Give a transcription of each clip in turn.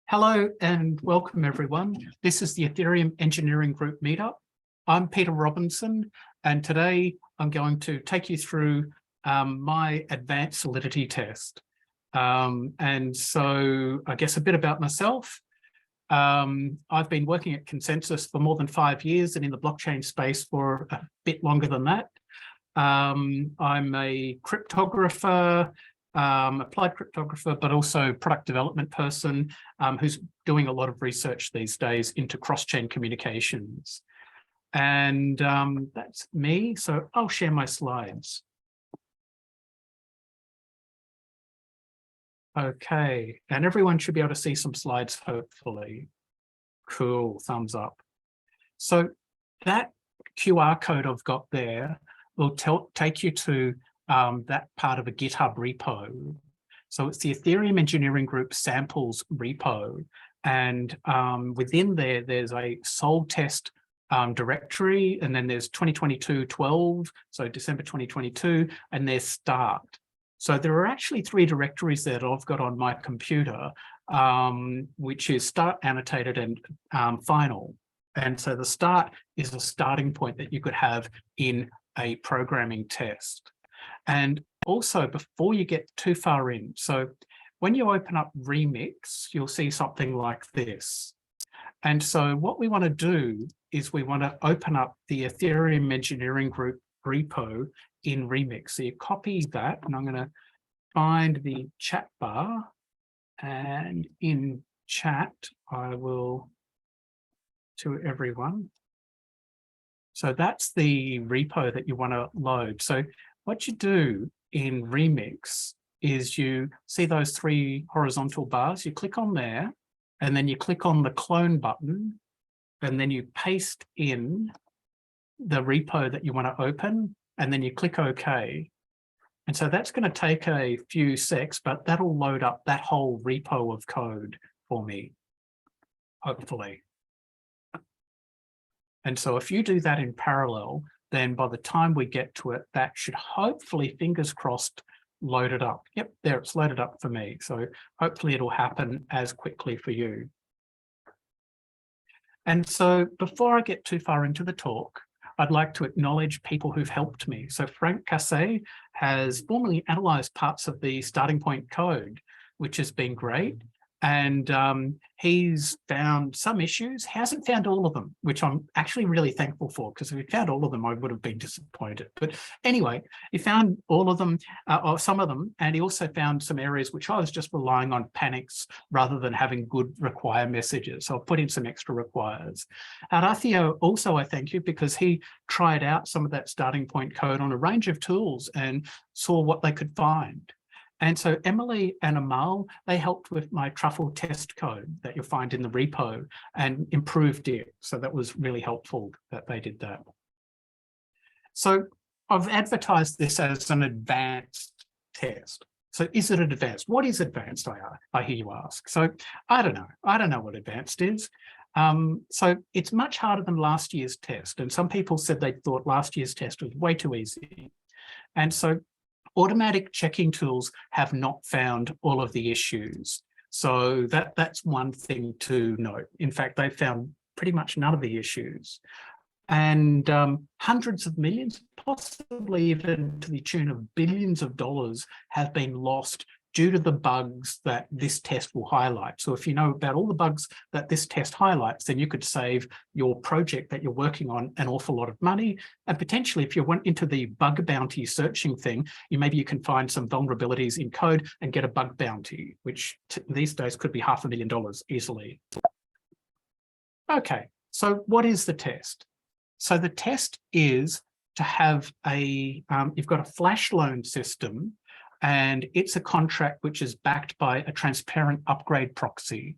Hello and welcome everyone. This is the Ethereum Engineering Group Meetup. I'm Peter Robinson, and today I'm going to take you through my advanced Solidity test. And so I guess a bit about myself. I've been working at Consensus for more than 5 years and in the blockchain space for a bit longer than that. I'm a cryptographer, applied cryptographer, but also product development person who's doing a lot of research these days into cross-chain communications. And that's me. So I'll share my slides. Okay, and everyone should be able to see some slides, hopefully. Cool, thumbs up. So that QR code I've got there will take you to that part of a GitHub repo. So it's the Ethereum Engineering Group samples repo. And within there, there's a Sol test directory, and then there's 2022-12, so December 2022, and there's start. So there are actually 3 directories that I've got on my computer, which is start, annotated, and final. And so the start is a starting point that you could have in a programming test. And also, before you get too far in, so when you open up Remix, you'll see something like this. And so what we want to do is we want to open up the Ethereum Engineering Group repo in Remix. So you copy that, and I'm going to find the chat bar, and in chat, I will to everyone. So that's the repo that you want to load. So what you do in Remix is you see those 3 horizontal bars, you click on there, and then you click on the clone button, and then you paste in the repo that you want to open, and then you click OK. And so that's going to take a few secs, but that'll load up that whole repo of code for me, hopefully. And so if you do that in parallel, then by the time we get to it, that should hopefully, fingers crossed, load it up. Yep, there, it's loaded up for me. So hopefully it'll happen as quickly for you. And so before I get too far into the talk, I'd like to acknowledge people who've helped me. So Frank Casse has formally analyzed parts of the starting point code, which has been great. And he's found some issues, hasn't found all of them, which I'm actually really thankful for, because if he found all of them, I would have been disappointed. But anyway, he found all of them, or some of them, and he also found some areas which I was just relying on panics rather than having good require messages. So I'll put in some extra requires. Arathio, also I thank you, because he tried out some of that starting point code on a range of tools and saw what they could find. And so Emily and Amal, they helped with my truffle test code that you'll find in the repo and improved it. So that was really helpful that they did that. So I've advertised this as an advanced test. So is it advanced? What is advanced, I hear you ask. So I don't know. I don't know what advanced is. So it's much harder than last year's test. And some people said they thought last year's test was way too easy. And so automatic checking tools have not found all of the issues. So that's one thing to note. In fact, they've found pretty much none of the issues. And hundreds of millions, possibly even to the tune of billions of dollars, have been lost due to the bugs that this test will highlight. So if you know about all the bugs that this test highlights, then you could save your project that you're working on an awful lot of money. And potentially, if you went into the bug bounty searching thing, maybe you can find some vulnerabilities in code and get a bug bounty, which these days could be $500,000 easily. Okay, so what is the test? So the test is to have a, you've got a Flashloan system, and it's a contract which is backed by a Transparent Upgrade Proxy.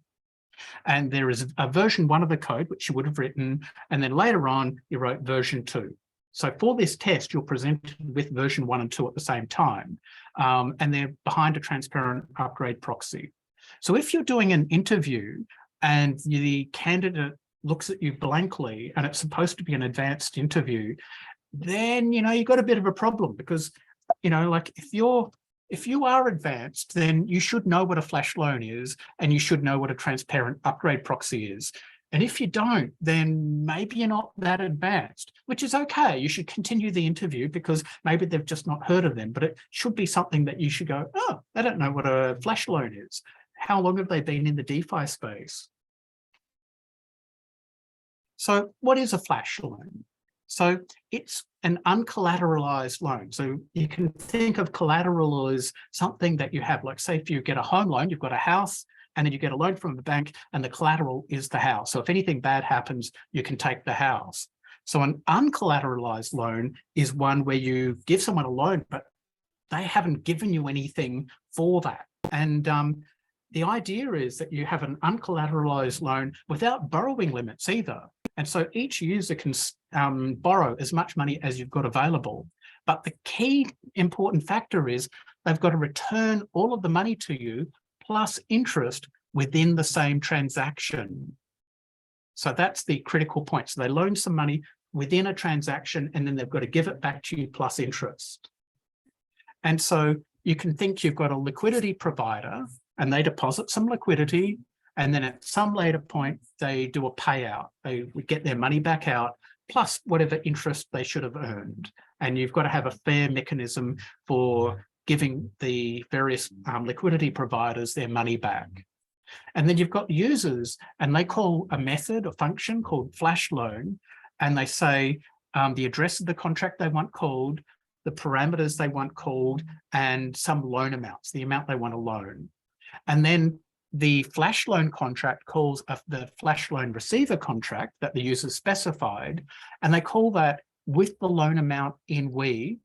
And there is a version 1 of the code, which you would have written, and then later on, you wrote version 2. So for this test, you're presented with version 1 and 2 at the same time, and they're behind a Transparent Upgrade Proxy. So if you're doing an interview and the candidate looks at you blankly, and it's supposed to be an advanced interview, then, you've got a bit of a problem, because, like if you're If you are advanced, then you should know what a Flashloan is, and you should know what a transparent upgrade proxy is. And if you don't, then maybe you're not that advanced, which is okay. You should continue the interview because maybe they've just not heard of them, but it should be something that you should go, oh, I don't know what a Flashloan is. How long have they been in the DeFi space? So what is a flash loan? So it's an uncollateralized loan. So you can think of collateral as something that you have, like say if you get a home loan, you've got a house, and then you get a loan from the bank and the collateral is the house. So if anything bad happens, you can take the house. So an uncollateralized loan is one where you give someone a loan, but they haven't given you anything for that. And the idea is that you have an uncollateralized loan without borrowing limits either. And so each user can borrow as much money as you've got available. But the key important factor is they've got to return all of the money to you plus interest within the same transaction. So that's the critical point. So they loan some money within a transaction, and then they've got to give it back to you plus interest. And so you can think you've got a liquidity provider, and they deposit some liquidity, and then at some later point, they do a payout. They would get their money back out, plus whatever interest they should have earned. And you've got to have a fair mechanism for giving the various liquidity providers their money back. And then you've got users, and they call a method, a function called Flashloan, and they say the address of the contract they want called, the parameters they want called, and some loan amounts, the amount they want to loan. And then the Flashloan contract calls the Flashloan receiver contract that the user specified, and they call that with the loan amount in we.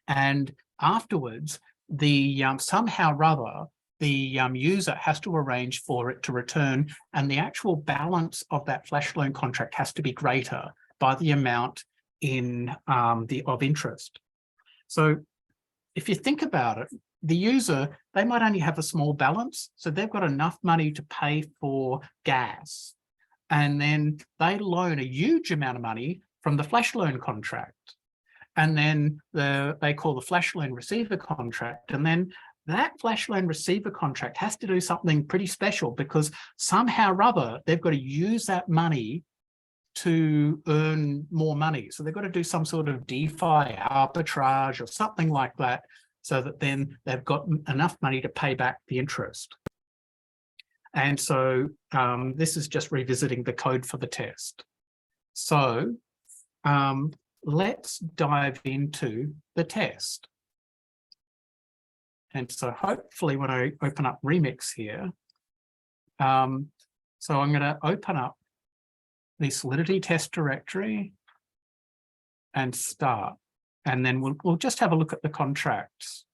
And afterwards, the somehow or other, the user has to arrange for it to return, and the actual balance of that Flashloan contract has to be greater by the amount in of interest. So if you think about it, the user, they might only have a small balance, so they've got enough money to pay for gas, and then they loan a huge amount of money from the Flashloan contract. And then they call the Flashloan receiver contract. And then that Flashloan receiver contract has to do something pretty special, because somehow or other, they've got to use that money to earn more money. So they've got to do some sort of DeFi arbitrage or something like that, so that then they've got enough money to pay back the interest. And so this is just revisiting the code for the test. So let's dive into the test. And so hopefully when I open up Remix here, so I'm going to open up the Solidity Test directory and start. And then we'll just have a look at the contracts.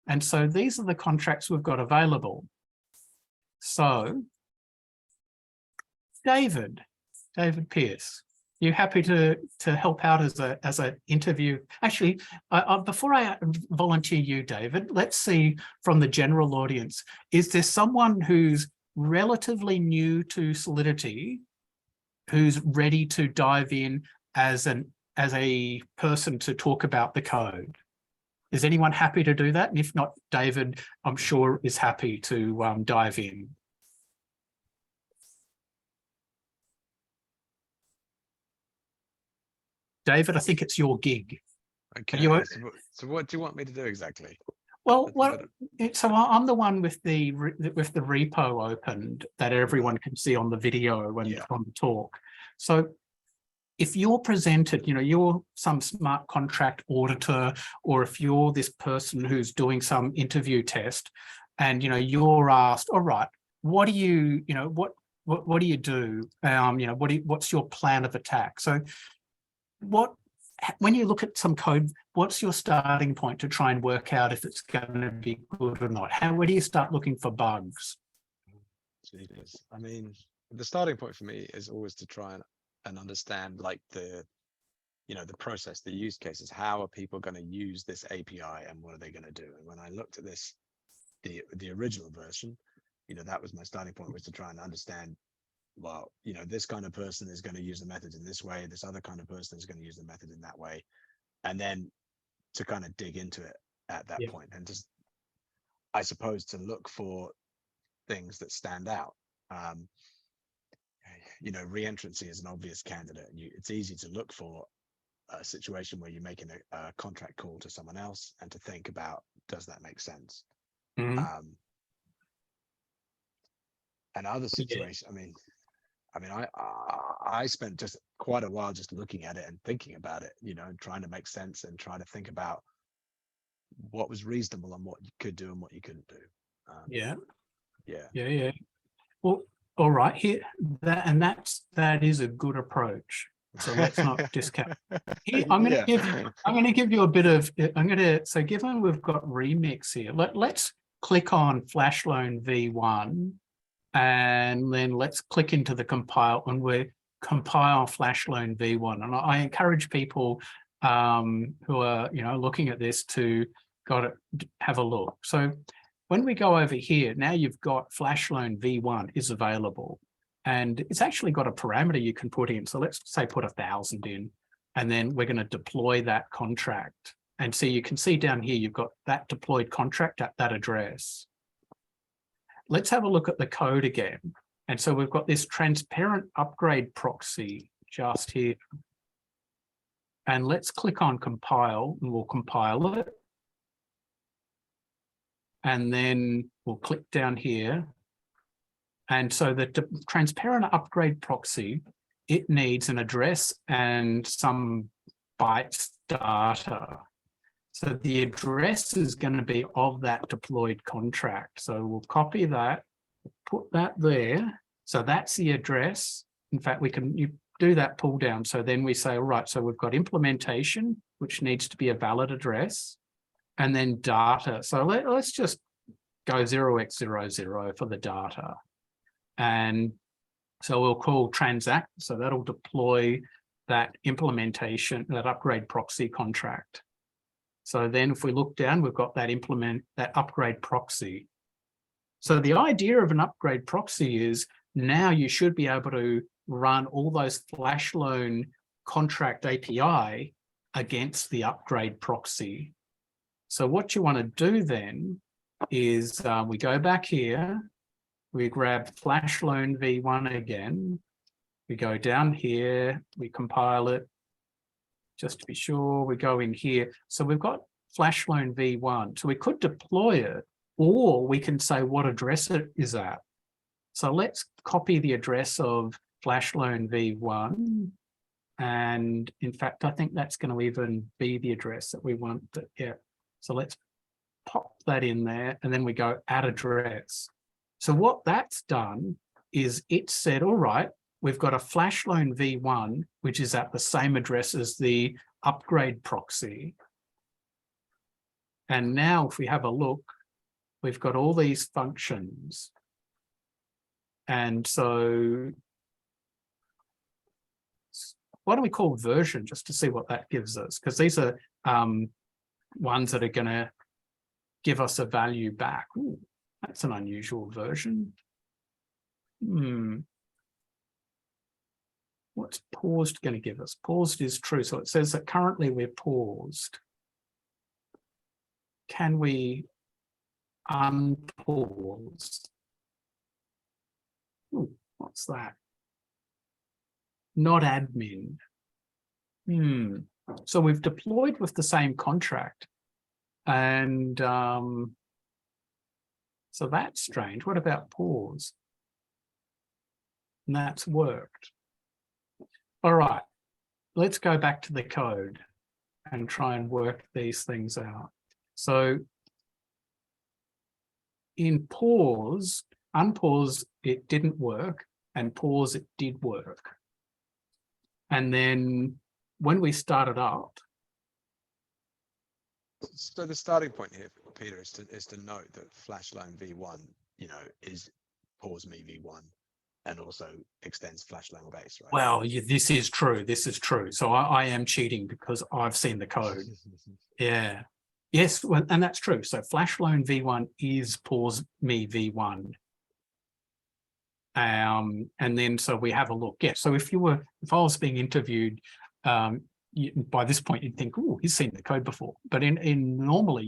And so these are the contracts we've got available. So David Pierce, you happy to help out as a interview? Actually, before I volunteer you, David, let's see from the general audience, is there someone who's relatively new to Solidity who's ready to dive in as a person to talk about the code? Is anyone happy to do that? And if not, David, I'm sure, is happy to dive in. David, I think it's your gig. Okay. So what do you want me to do exactly? Well, so I'm the one with the repo opened that everyone can see on the video when on the talk. So if you're presented, you're some smart contract auditor, or if you're this person who's doing some interview test, and you're asked, all right, what do you what do you do? What's your plan of attack? So when you look at some code, what's your starting point to try and work out if it's going to be good or not? Where do you start looking for bugs? Jesus. I mean, the starting point for me is always to try and understand, like, the process, the use cases. How are people going to use this API, and what are they going to do? And when I looked at this, the original version, that was my starting point, was to try and understand, well, this kind of person is going to use the method in this way, this other kind of person is going to use the method in that way, and then to kind of dig into it at that Yeah. point, and just, I suppose, to look for things that stand out. You know, reentrancy is an obvious candidate. It's easy to look for a situation where you're making a contract call to someone else and to think about, does that make sense? Mhm. And other situations, I spent just quite a while just looking at it and thinking about it, you know, trying to make sense and trying to think about what was reasonable and what you could do and what you couldn't do. Yeah. Yeah. Yeah. Well, all right, here, that is a good approach. So let's not discount. Here, I'm going to give you a bit of. So given we've got remix here, let's click on Flashloan V1, and then let's click into the compile, and we compile Flashloan V1. And I encourage people who are looking at this to have a look. So when we go over here, now you've got Flashloan V1 is available, and it's actually got a parameter you can put in. So let's say put 1,000 in, and then we're going to deploy that contract. And so you can see down here, you've got that deployed contract at that address. Let's have a look at the code again. And so we've got this transparent upgrade proxy just here. And let's click on compile, and we'll compile it. And then we'll click down here. And so the transparent upgrade proxy, it needs an address and some bytes data. So the address is going to be of that deployed contract. So we'll copy that, put that there. So that's the address. In fact, you do that pull down. So then we say, all right, so we've got implementation, which needs to be a valid address, and then data. So let's just go 0x00 for the data. And so we'll call transact. So that'll deploy that implementation, that upgrade proxy contract. So then if we look down, we've got that upgrade proxy. So the idea of an upgrade proxy is now you should be able to run all those Flashloan contract API against the upgrade proxy. So what you want to do then is we go back here, we grab Flashloan V1 again, we go down here, we compile it, just to be sure, we go in here. So we've got Flashloan V1. So we could deploy it, or we can say what address it is at. So let's copy the address of Flashloan V1. And in fact, I think that's going to even be the address that we want. Yeah. So let's pop that in there, and then we go add address. So what that's done is it said, all right, we've got a Flashloan V1, which is at the same address as the upgrade proxy. And now if we have a look, we've got all these functions. And so why don't we call version just to see what that gives us? Because these are ones that are going to give us a value back. Ooh, that's an unusual version. What's paused going to give us? Paused is true. So it says that currently we're paused. Can we unpause? Ooh, what's that? Not admin. So we've deployed with the same contract. And so that's strange. What about pause? And that's worked. All right, let's go back to the code and try and work these things out. So in pause, unpause, it didn't work, and pause, it did work. And then when we started up. So the starting point here, Peter, is to note that Flashloan V1, is pause me V1, and also extends Flashloan base, right? Well, this is true. This is true. So I am cheating because I've seen the code. Yeah. Yes, well, and that's true. So Flashloan V1 is pause me V1. And then so we have a look. Yeah. So if I was being interviewed, by this point you'd think, oh, he's seen the code before. But in normally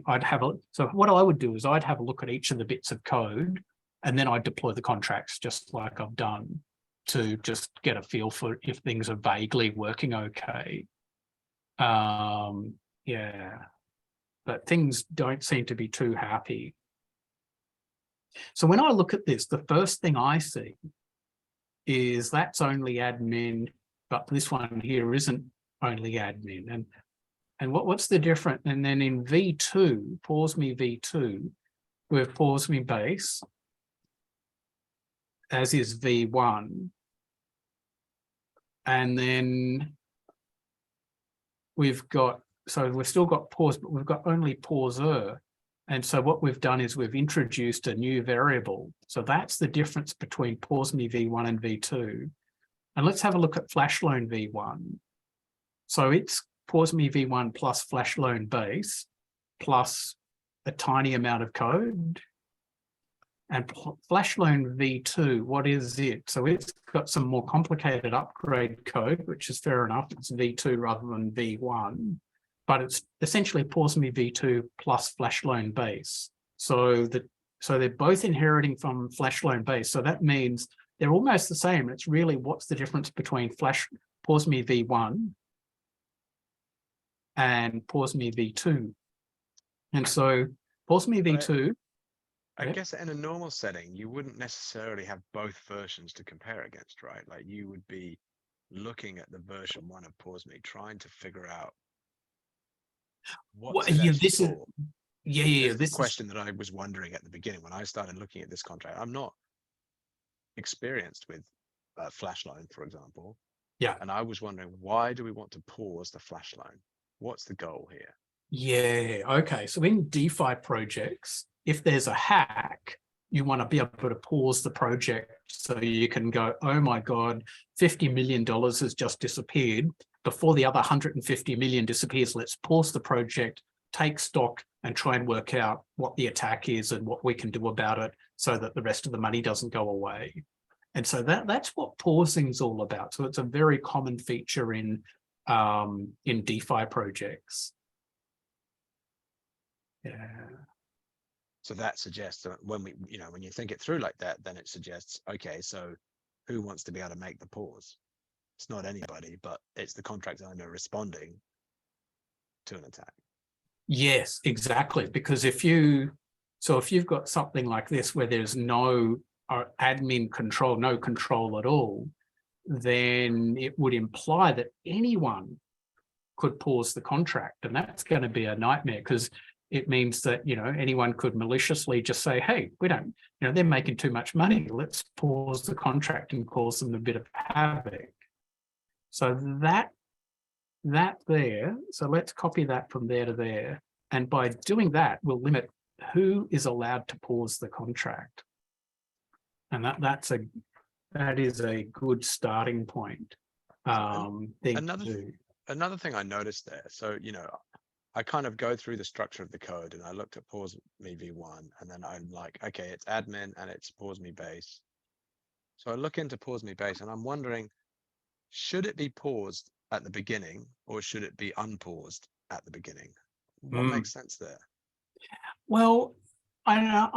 I'd have so what I would do is I'd have a look at each of the bits of code, and then I'd deploy the contracts just like I've done to just get a feel for if things are vaguely working okay. Yeah, but things don't seem to be too happy. So when I look at this, the first thing I see is that's only admin, but this one here isn't only admin. And what's the difference? And then in V2, pause me V2, we've pause me base, as is V1. And then we've still got pause, but we've got only pauser. And so what we've done is we've introduced a new variable. So that's the difference between pause me V1 and V2. And let's have a look at Flashloan V1. So it's pause me V1 plus Flashloan base plus a tiny amount of code. And Flashloan V2, what is it? So it's got some more complicated upgrade code, which is fair enough. It's V2 rather than V1, but it's essentially pause me V2 plus Flashloan base. So they're both inheriting from Flashloan base. So that means they're almost the same. It's really what's the difference between pause me V1 and pause me V2. And so pause me V2. I guess in a normal setting, you wouldn't necessarily have both versions to compare against, right? Like you would be looking at the version 1 of pause me, trying to figure out what's it actually for. This is the question that I was wondering at the beginning when I started looking at this contract. I'm not experienced with Flashloan, for example. Yeah. And I was wondering, why do we want to pause the Flashloan? What's the goal here? Yeah, okay. So in DeFi projects, if there's a hack, you want to be able to pause the project so you can go, oh my God, $50 million has just disappeared. Before the other 150 million disappears, let's pause the project, take stock and try and work out what the attack is and what we can do about it so that the rest of the money doesn't go away. And so that's what pausing is all about. So it's a very common feature in DeFi projects. Yeah. So that suggests that when you think it through like that, then it suggests, okay, so who wants to be able to make the pause? It's not anybody, but it's the contract owner responding to an attack. Yes, exactly. Because if you've got something like this where there's no admin control, no control at all, then it would imply that anyone could pause the contract, and that's going to be a nightmare because it means that anyone could maliciously just say, hey, we don't, they're making too much money, let's pause the contract and cause them a bit of havoc. So that there, so let's copy that from there to there, and by doing that we'll limit who is allowed to pause the contract, and that is a good starting point. Another thing I noticed there, so I kind of go through the structure of the code and I looked at pause me v1, and then I'm like, okay, it's admin and it's pause me base. So I look into pause me base and I'm wondering, should it be paused at the beginning or should it be unpaused at the beginning? What makes sense there? Well, I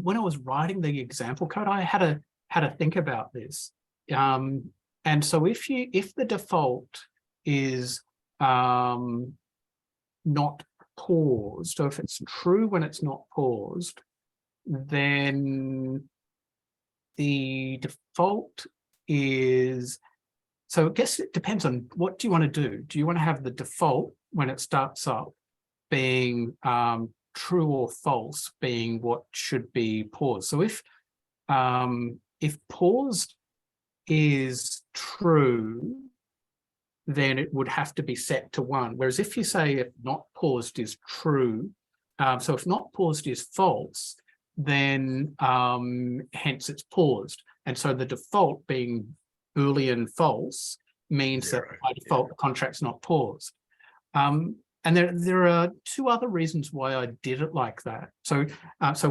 when I was writing the example code, I had to think about this. And so if the default is not paused, so if it's true when it's not paused, then the default is, so I guess it depends on what do you want to do. Do you want to have the default when it starts up being true or false being what should be paused? So if paused is true, then it would have to be set to 1. Whereas if you say if not paused is true, so if not paused is false, then hence it's paused. And so the default being Boolean false means 0, that by default the contract's not paused. And there are 2 other reasons why I did it like that. So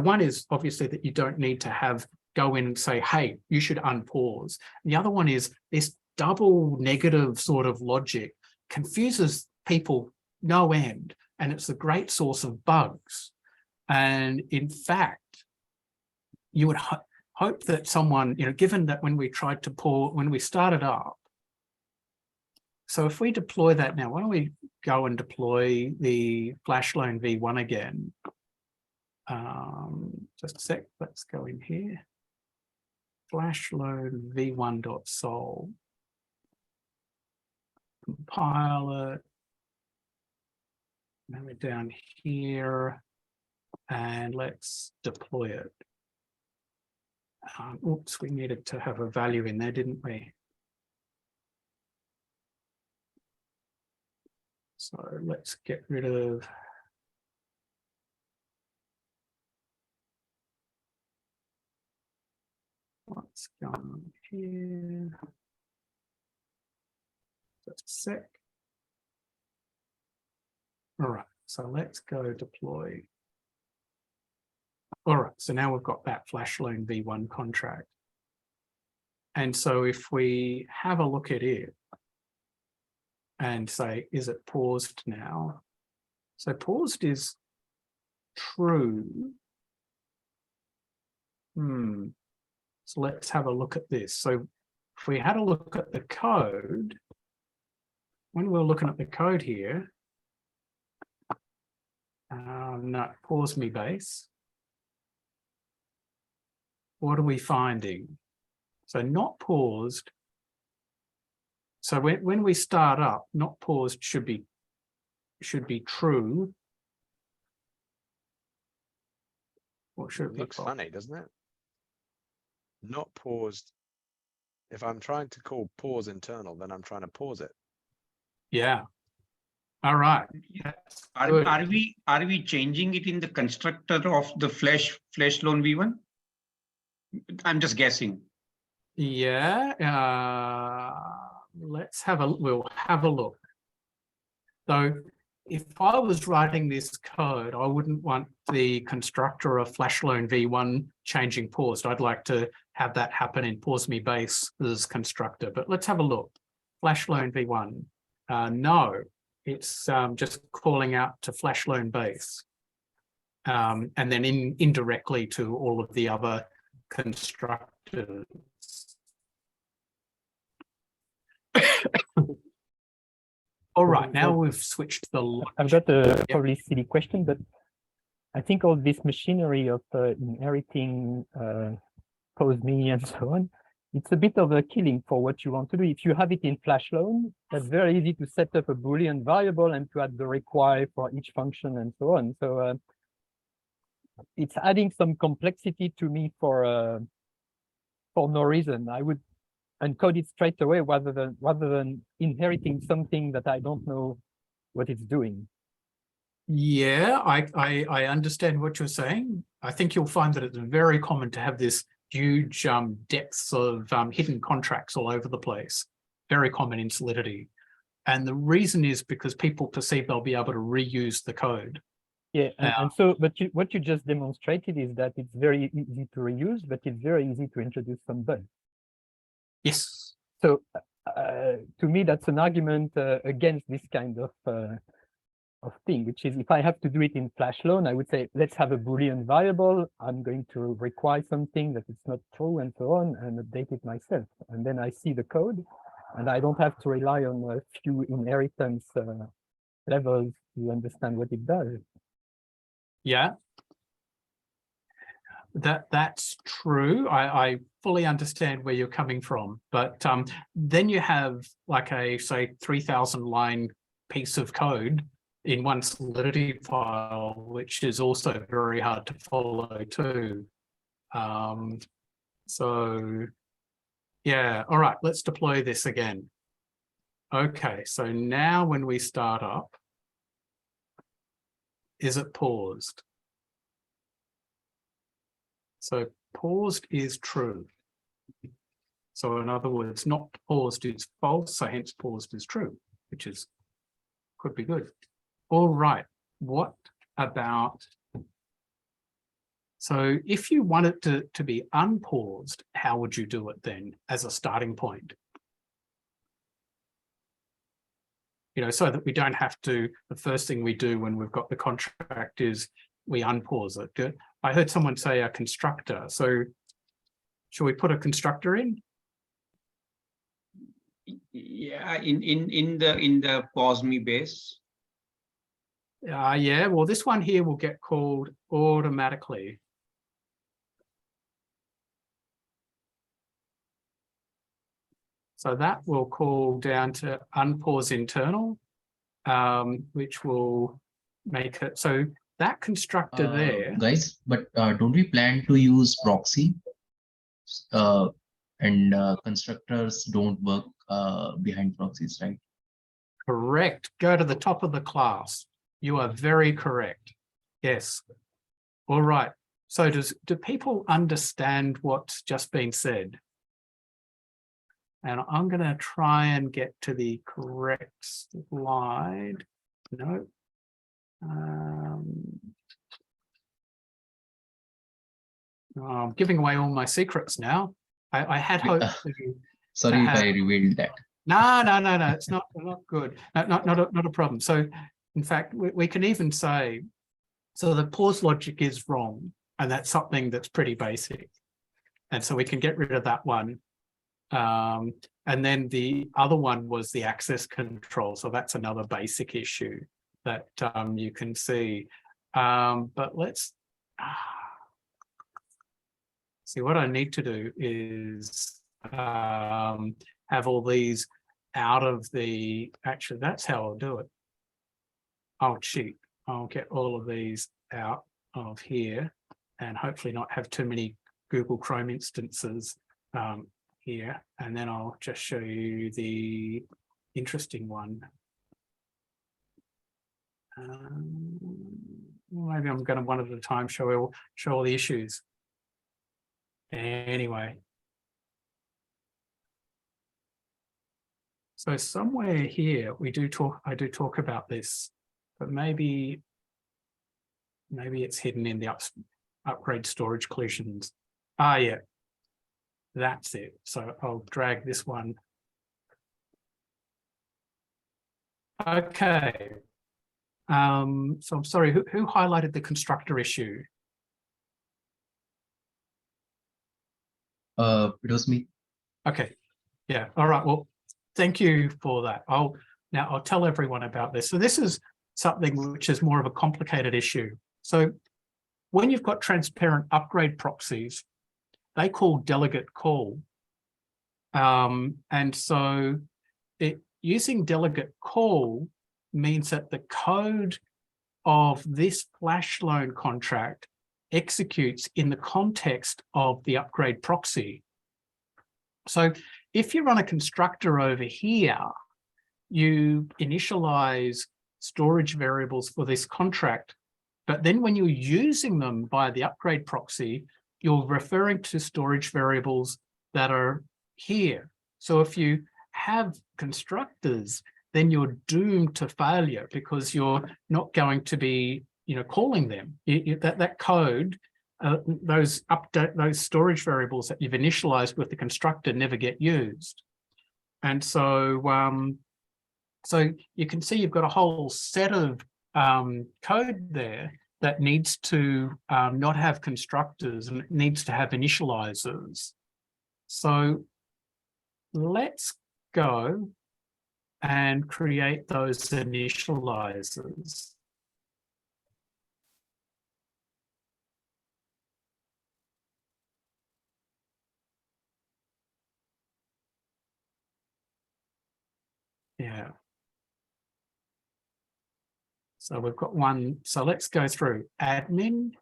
one is obviously that you don't need to go in and say, hey, you should unpause. The other one is this double negative sort of logic confuses people no end, and it's a great source of bugs. And in fact, you would hope that someone, given that when we tried to when we started up, so if we deploy that now, why don't we go and deploy the Flashloan v1 again? Just a sec, let's go in here. Flashloan v1.sol. Compile it. Now we're down here and let's deploy it. Oops, we needed to have a value in there, didn't we? So let's get rid of what's going on here. Just a sec. All right, so let's go deploy. All right, so now we've got that Flashloan v1 contract. And so if we have a look at it and say, is it paused now? So paused is true. So let's have a look at this. So if we had a look at the code, when we're looking at the code here, no, pause me base. What are we finding? So not paused. So when we start up, not paused should be true. What should it looks funny, doesn't it? Not paused. If I'm trying to call pause internal, then I'm trying to pause it. Yeah. All right. Are we changing it in the constructor of the Flashloan v1? I'm just guessing. Yeah. We'll have a look. So if I was writing this code, I wouldn't want the constructor of Flashloan v1 changing paused. I'd like to have that happen in pause me base's constructor. But let's have a look. Flashloan v1. No, it's just calling out to Flashloan base. And then indirectly to all of the other constructors. All right, now we've switched the. I've got a probably silly question, but I think all this machinery of inheriting pause me and so on, it's a bit of a killing for what you want to do. If you have it in Flashloan, that's very easy to set up a Boolean variable and to add the require for each function and so on. So it's adding some complexity to me for no reason. I would encode it straight away rather than inheriting something that I don't know what it's doing. Yeah, I understand what you're saying. I think you'll find that it's very common to have this huge depths of hidden contracts all over the place. Very common in Solidity. And the reason is because people perceive they'll be able to reuse the code. Yeah, and so, but what you just demonstrated is that it's very easy to reuse, but it's very easy to introduce some bugs. Yes. So to me, that's an argument against this kind of thing, which is if I have to do it in Flashloan, I would say, let's have a Boolean variable. I'm going to require something that it's not true and so on, and update it myself. And then I see the code, and I don't have to rely on a few inheritance levels to understand what it does. Yeah. That's true. I fully understand where you're coming from, but then you have like a, say, 3,000 line piece of code in one Solidity file, which is also very hard to follow too. So yeah, all right, let's deploy this again. Okay, so now when we start up, is it paused? So paused is true. So in other words, not paused is false, so hence paused is true, which is could be good. All right, what about, so if you want it to be unpaused, how would you do it then as a starting point? so that we don't have to, the first thing we do when we've got the contract is we unpause it. I heard someone say a constructor. So shall we put a constructor in? Yeah, in the pause me base. Yeah, well, this one here will get called automatically. So that will call down to unpause internal, which will make it, so that constructor there. Guys, but don't we plan to use proxy? And constructors don't work behind proxies, right? Correct. Go to the top of the class. You are very correct. Yes. All right. So do people understand what's just been said? And I'm going to try and get to the correct slide. No. I'm giving away all my secrets now. I had hoped. Sorry if I revealed that. No, it's not good. Not a problem. So in fact, we can even say, so the pause logic is wrong, and that's something that's pretty basic. And so we can get rid of that one. And then the other one was the access control. So that's another basic issue that you can see. But let's see, what I need to do is have all these out of the, actually, that's how I'll do it. I'll cheat. I'll get all of these out of here and hopefully not have too many Google Chrome instances here. And then I'll just show you the interesting one. Maybe I'm going to one at a time show all the issues. Anyway. So somewhere here I do talk about this, but maybe it's hidden in the upgrade storage collisions. Yeah, that's it. So I'll drag this one. Okay. So I'm sorry, who highlighted the constructor issue? It was me. Okay. Yeah. All right. Well, thank you for that. I'll tell everyone about this. So this is something which is more of a complicated issue. So when you've got transparent upgrade proxies, they call delegate call. And so using delegate call means that the code of this Flashloan contract executes in the context of the upgrade proxy. So if you run a constructor over here, you initialize storage variables for this contract, but then when you're using them by the upgrade proxy, you're referring to storage variables that are here. So if you have constructors, then you're doomed to failure because you're not going to be, calling them. That code, those storage variables that you've initialized with the constructor never get used. And so, so you can see you've got a whole set of code there that needs to not have constructors and it needs to have initializers. So let's go and create those initializers. Yeah. So we've got one. So let's go through admin.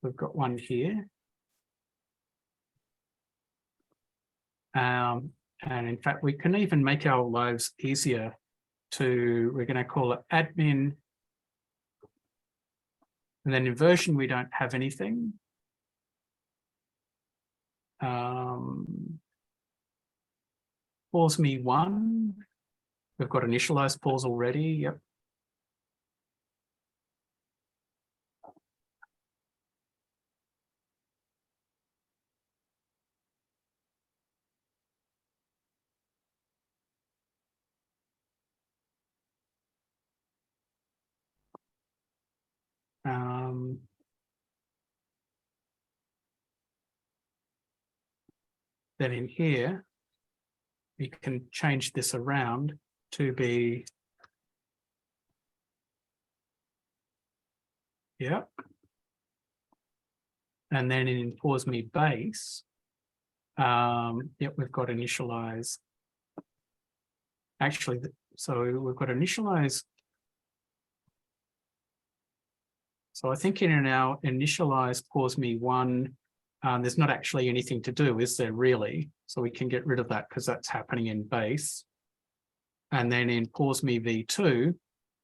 We've got one here. And in fact, we can even make our lives easier we're going to call it admin. And then in version, we don't have anything. Pause me one. We've got initialized pause already. Yep. Then in here, we can change this around to be, yeah. And then in pause me base, yep, we've got initialize. Actually, so we've got initialize. So I think in our initialize pause me one, there's not actually anything to do, is there really? So we can get rid of that because that's happening in base. And then in pause me v2,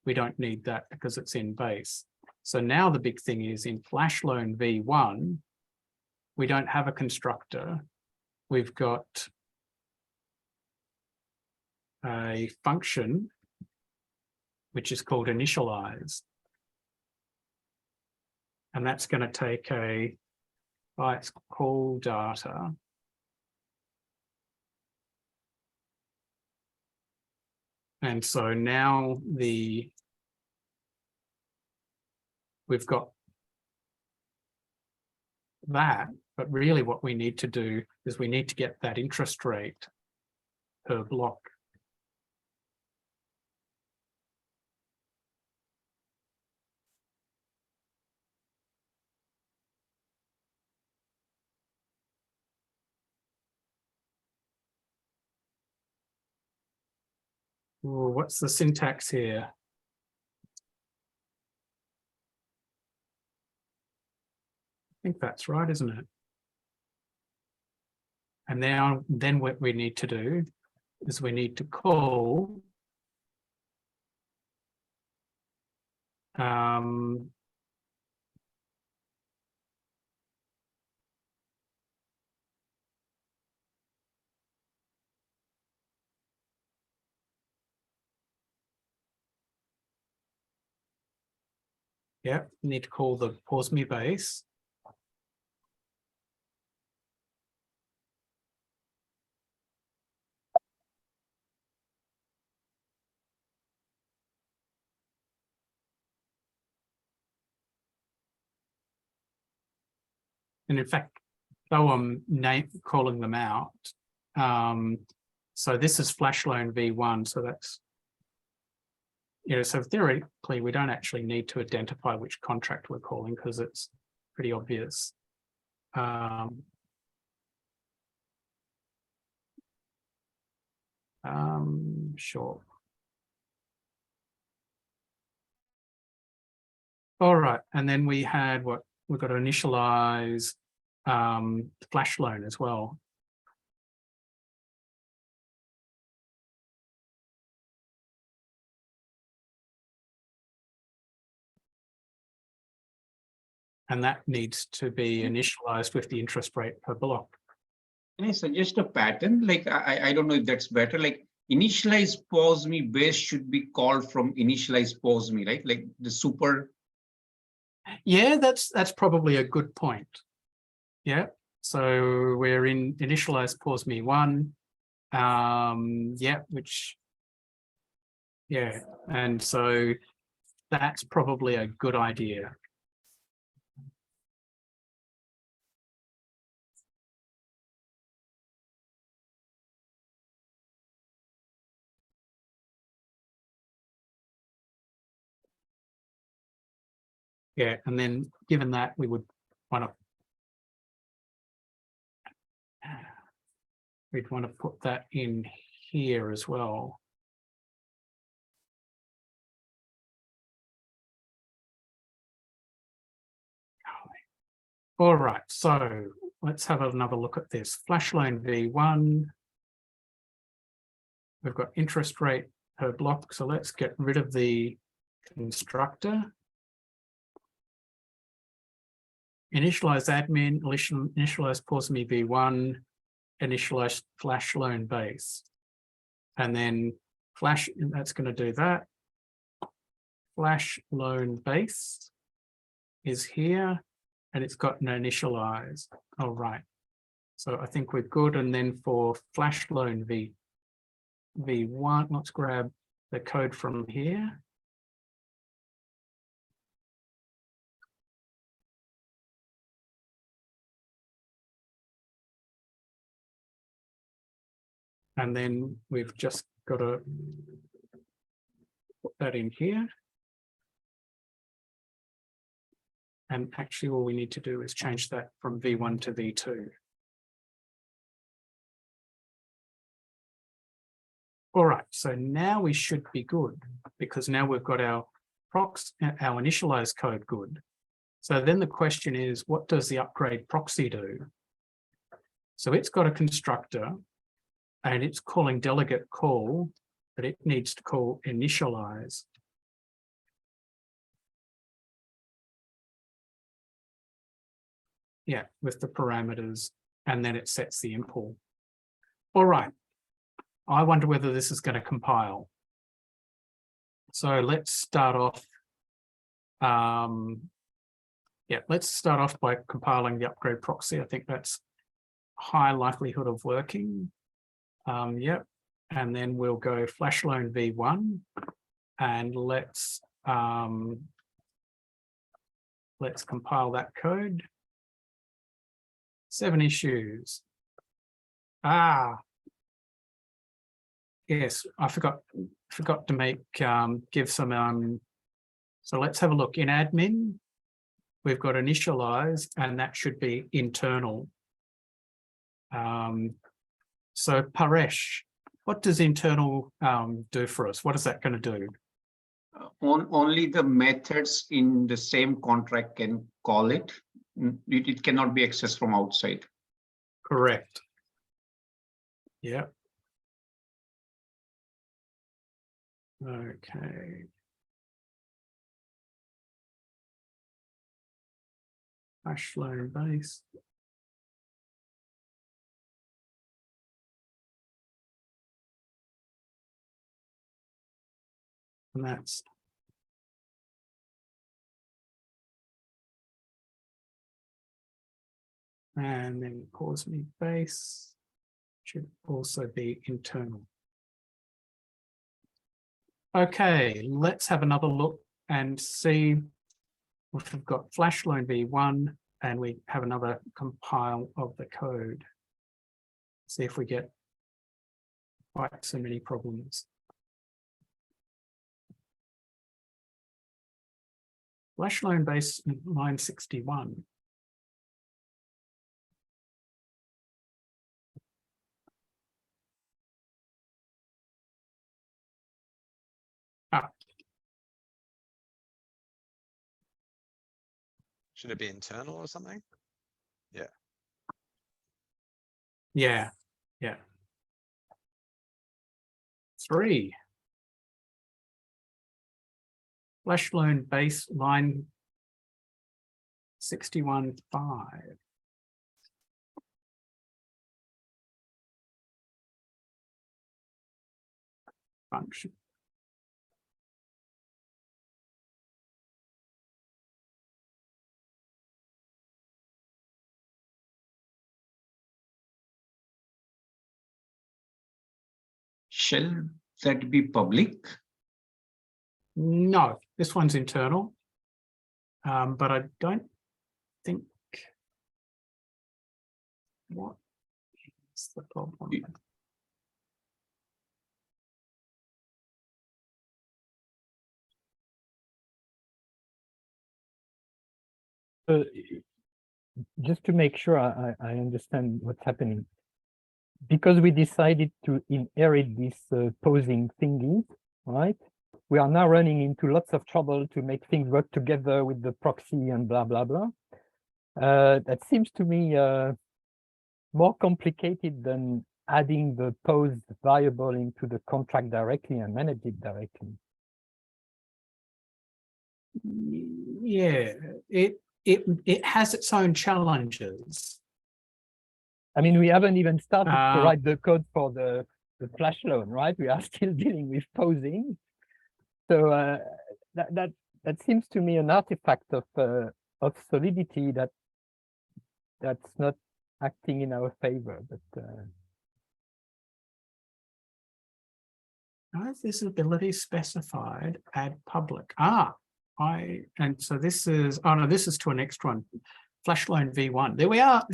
we don't need that because it's in base. So now the big thing is in Flashloan v1, we don't have a constructor. We've got a function which is called initialize. And that's going to take a bytes call data. And so now we've got that, but really what we need to do is we need to get that interest rate per block. Ooh, what's the syntax here? I think that's right, isn't it? And now, then what we need to do is we need to call yep, need to call the pause me base. And in fact, though I'm calling them out, so this is Flashloan v1, so that's, you know, so theoretically, we don't actually need to identify which contract we're calling because it's pretty obvious. Sure. All right, and then we had what we've got to initialize Flashloan as well. And that needs to be initialized with the interest rate per block. Can I suggest a pattern? Like, I don't know if that's better. Like, initialize pause me base should be called from initialize pause me, right? Like the super. Yeah, that's probably a good point. Yeah, so we're in initialize pause me one. Yeah, which, yeah, and so that's probably a good idea. Yeah, and then given that, we would want to put that in here as well. All right, so let's have another look at this. Flashloan v1. We've got interest rate per block, so let's get rid of the constructor. Initialize admin, initialize pause me v1, initialize Flashloan base. And then that's going to do that. Flashloan base is here, and it's got an initialize. All right. So I think we're good. And then for Flashloan v1, let's grab the code from here. And then we've just got to put that in here. And actually all we need to do is change that from V1 to V2. All right, so now we should be good because now we've got our initialized code good. So then the question is, what does the upgrade proxy do? So it's got a constructor and it's calling delegate call, but it needs to call initialize. Yeah, with the parameters, and then it sets the import. All right. I wonder whether this is going to compile. So let's start off. Let's start off by compiling the upgrade proxy. I think that's high likelihood of working. Yep. And then we'll go Flashloan V1 and let's compile that code. 7 issues. Yes, I forgot to make give some so let's have a look in admin. We've got initialize and that should be internal. So Paresh, what does internal do for us? What is that going to do? Only the methods in the same contract can call it. It cannot be accessed from outside. Correct. Yeah. Okay. Flashloan base. And that's and then cause me base should also be internal. Okay, let's have another look and see what we've got. Flashloan V1, and we have another compile of the code. See if we get quite so many problems. Flashloan base line 61. Should it be internal or something? Yeah. 3. Flashloan base line 61.5. Function. Shall that be public? No, this one's internal, but I don't think. What is the problem? Just to make sure I understand what's happening, because we decided to inherit this posing thingy, right? We are now running into lots of trouble to make things work together with the proxy and blah, blah, blah. That seems to me more complicated than adding the pose variable into the contract directly and manage it directly. Yeah, it has its own challenges. I mean, we haven't even started to write the code for the Flashloan, right? We are still dealing with posing. So that seems to me an artifact of Solidity that's not acting in our favor. But no visibility specified, add public. And so this is, oh no, this is to a next one. Flashloan V1. There we are.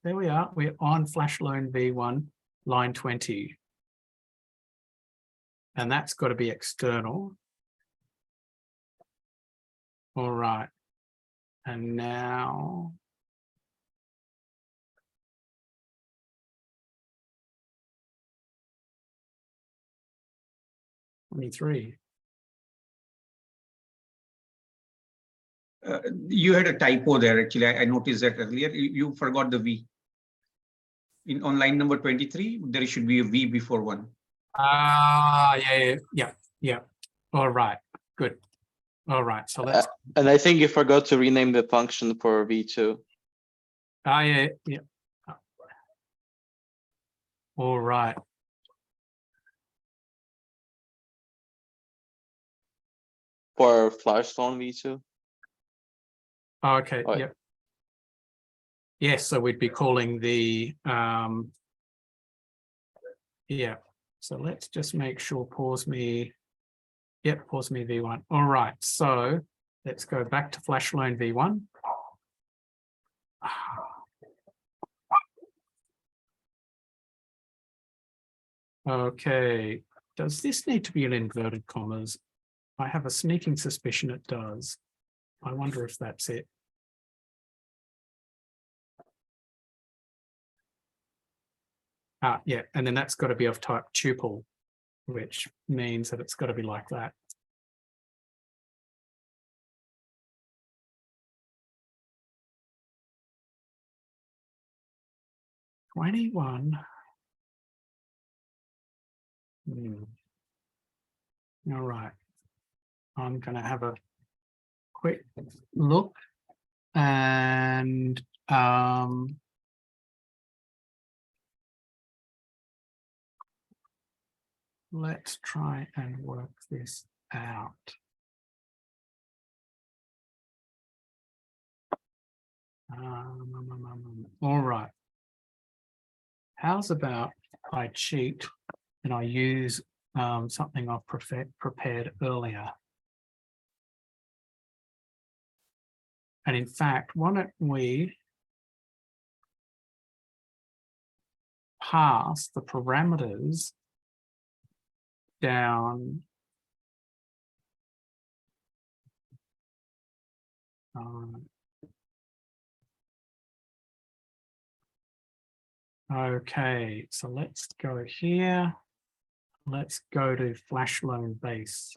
There we are. We're on Flashloan V1, line 20. and that's got to be external. All right. And now '23. You had a typo there. Actually, I noticed that earlier. You forgot the V. On line number 23, there should be a V before one. Ah, yeah. All right, good. All right, so let's. And I think you forgot to rename the function for V2. Yeah. All right. For Flashloan V2. Okay. Oh, Yep. Yes, so we'd be calling the yeah. So let's just make sure pause me. Yep, pause me V1. All right, so let's go back to Flashloan V1. Okay, does this need to be in inverted commas? I have a sneaking suspicion it does. I wonder if that's it. Yeah, and then that's got to be of type tuple, which means that it's got to be like that. '21. All right. I'm going to have a quick look and let's try and work this out. All right. How's about I cheat and I use something I've prepared earlier. And in fact, why don't we pass the parameters down okay, so let's go here. Let's go to Flashloan base.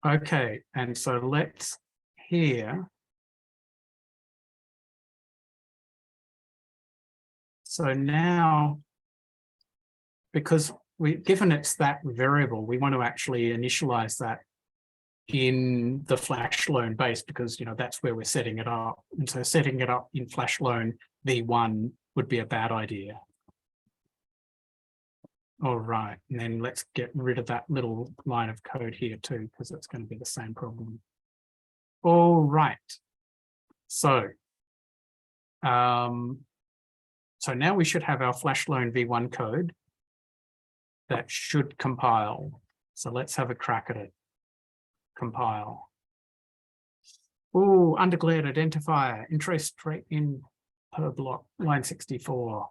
Okay, and so let's here. So now, because given it's that variable, we want to actually initialize that in the Flashloan base because that's where we're setting it up. And so setting it up in Flashloan V1 would be a bad idea. All right, and then let's get rid of that little line of code here too, because it's going to be the same problem. All right. So, so now we should have our Flashloan V1 code that should compile. So let's have a crack at it. Compile. Oh, undeclared identifier, interest rate in per block, line 64.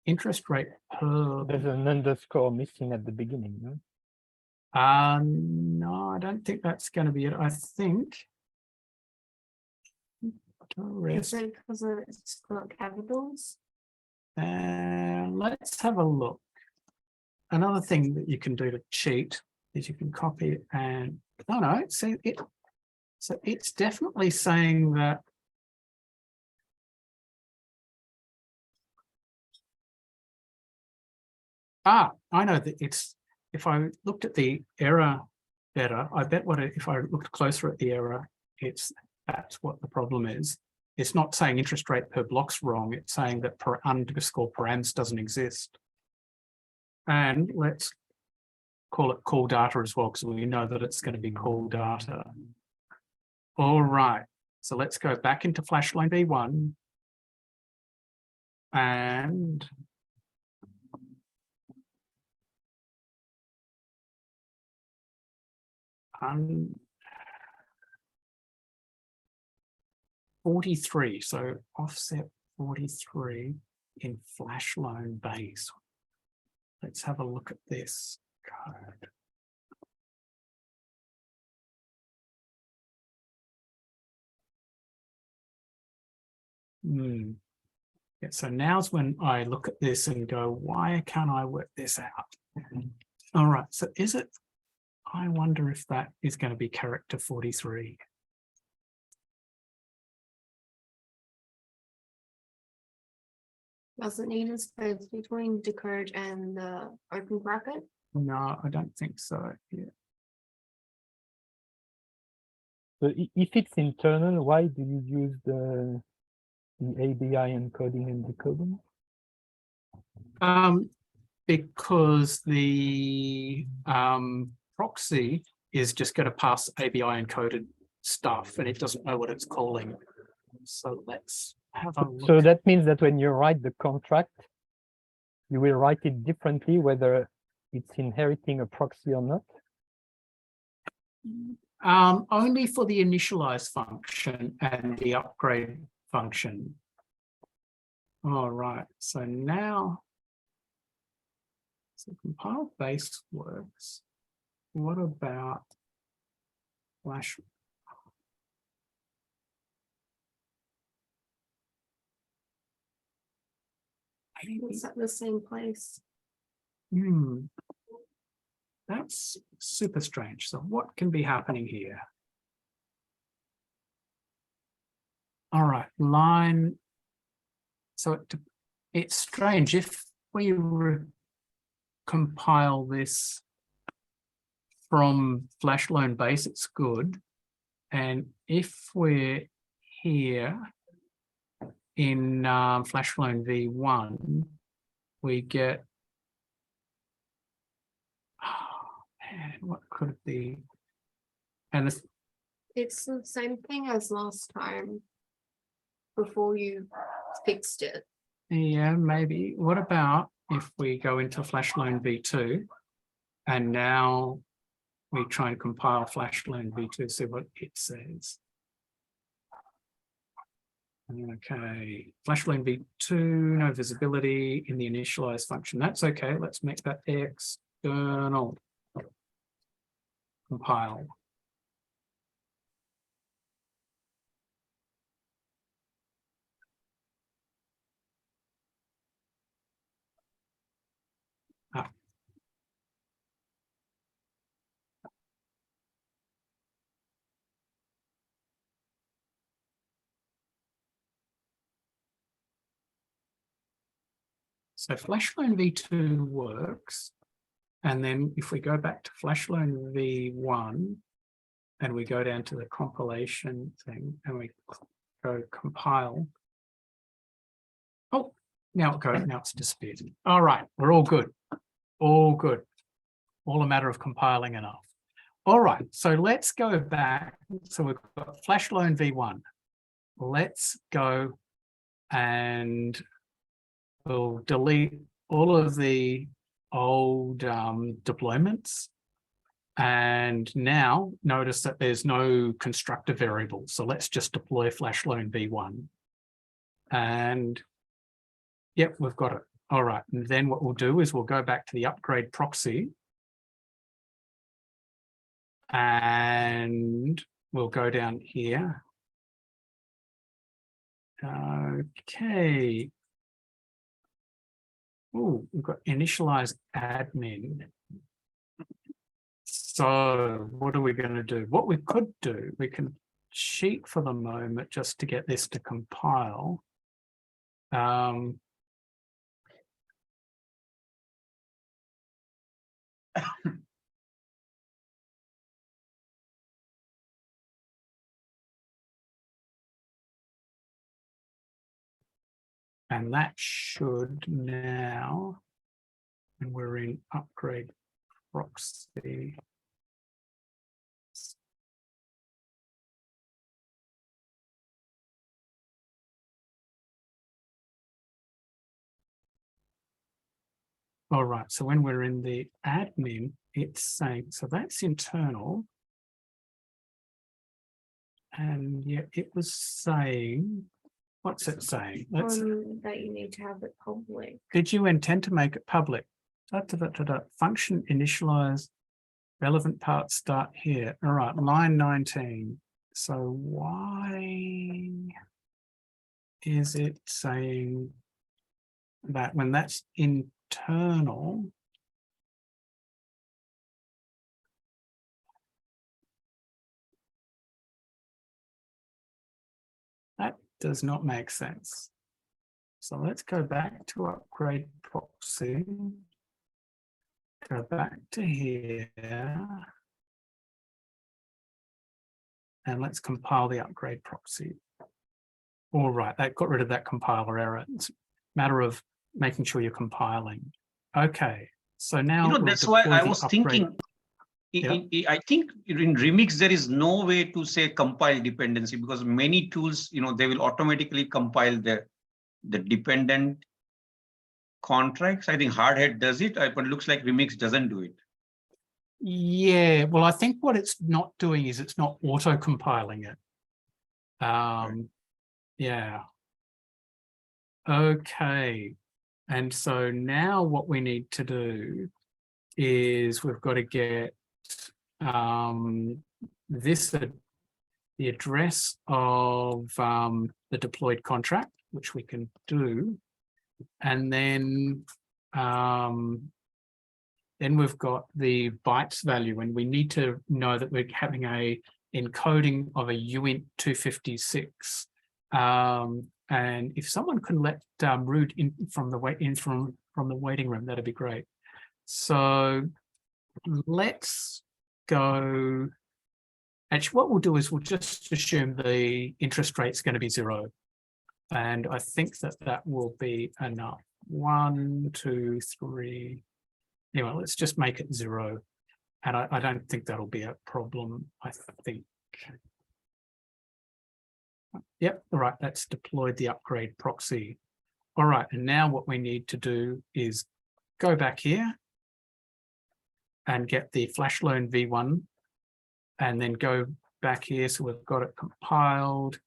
Interest rate per. There's an underscore missing at the beginning, no? No, I don't think that's going to be it. I think. Is it because it's got capitals? Let's have a look. Another thing that you can do to cheat is you can copy it and no, so it's definitely saying that. I know that it's, if I looked at the error better, I bet if I looked closer at the error, that's what the problem is. It's not saying interest rate per block's wrong. It's saying that per underscore params doesn't exist. And let's call it call data as well, because we know that it's going to be call data. All right. So let's go back into Flashloan V1 and 43, so offset 43 in Flashloan base. Let's have a look at this code. Yeah, so now's when I look at this and go, why can't I work this out? All right, so is it, I wonder if that is going to be character 43. Does it need a space between decode and the open bracket? No, I don't think so. Yeah. So if it's internal, why do you use the ABI encoding and decoding? Because the proxy is just going to pass ABI encoded stuff and it doesn't know what it's calling. So let's have a look. So that means that when you write the contract, you will write it differently, whether it's inheriting a proxy or not? Only for the initialize function and the upgrade function. All right, so now, so compile base works. What about Flash? It's at the same place. That's super strange. So what can be happening here? All right, line. So it's strange if we compile this from Flashloan base, it's good. And if we're here in Flashloan v1, we get, oh man, what could it be? And It's the same thing as last time before you fixed it. yeah, maybe. What about if we go into Flashloan v2 and now we try and compile Flashloan v2, see what it says. Okay, Flashloan v2, no visibility in the initialize function. That's okay. Let's make that external. Compile. So Flashloan v2 works. And then if we go back to Flashloan v1 and we go down to the compilation thing and we go compile. Oh, now it's disappeared. All right, we're all good. All good. All a matter of compiling enough. All right, so let's go back. So we've got Flashloan v1. Let's go and we'll delete all of the old deployments. And now notice that there's no constructor variable. So let's just deploy Flashloan v1. And yep, we've got it. All right, and then what we'll do is we'll go back to the upgrade proxy. And we'll go down here. Okay. Oh, we've got initialize admin. So what are we going to do? What we could do, we can cheat for the moment just to get this to compile. And that should now, and we're in upgrade proxy. All right, so when we're in the admin, it's saying, so that's internal. And yet it was saying, what's it saying? Let's, That you need to have it public. did you intend to make it public? Function initialize, relevant parts start here. All right, line 19. So why is it saying that when that's internal? That does not make sense. So let's go back to upgrade proxy. Go back to here. And let's compile the upgrade proxy. All right, that got rid of that compiler error. It's a matter of making sure you're compiling. Okay, so now You know, we'll that's why deploy I the was upgrade. thinking, Yeah. I think in Remix, there is no way to say compile dependency because many tools, you know, they will automatically compile the dependent contracts. I think Hardhead does it, but it looks like Remix doesn't do it. Yeah, well, I think what it's not doing is it's not auto-compiling it. Yeah. Okay. And so now what we need to do is we've got to get this, the address of the deployed contract, which we can do. And then we've got the bytes value, and we need to know that we're having a encoding of a uint 256. And if someone can let Rude in from the waiting room, that'd be great. So let's go. Actually, what we'll do is we'll just assume the interest rate's going to be 0. And I think that will be enough. 1, 2, 3. Anyway, let's just make it 0. And I don't think that'll be a problem, I think. Yep, all right, that's deployed the upgrade proxy. All right, and now what we need to do is go back here and get the Flashloan v1 and then go back here. So we've got it compiled.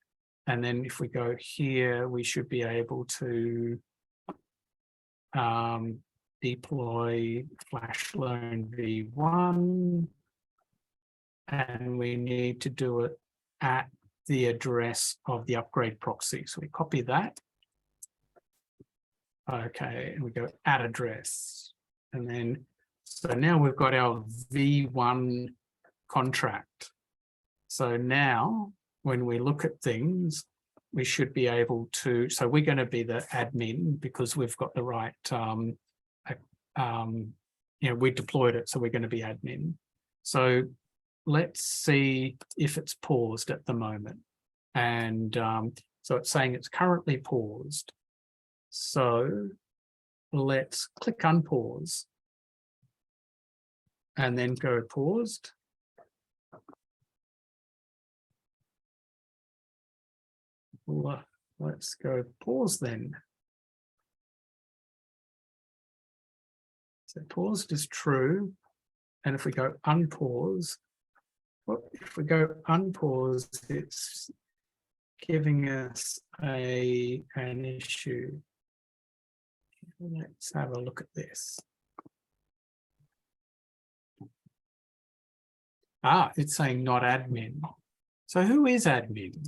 And then if we go here, we should be able to deploy Flashloan v1. And we need to do it at the address of the upgrade proxy. So we copy that. Okay, and we go add address. And then, so now we've got our v1 contract. So now when we look at things, we should be able to, so we're going to be the admin because we've got the right, we deployed it, so we're going to be admin. So let's see if it's paused at the moment. And so it's saying it's currently paused. So let's click unpause and then go paused. Let's go pause then. So paused is true. And if we go unpause, well, if we go unpause, it's giving us an issue. Let's have a look at this. It's saying not admin. So who is admin?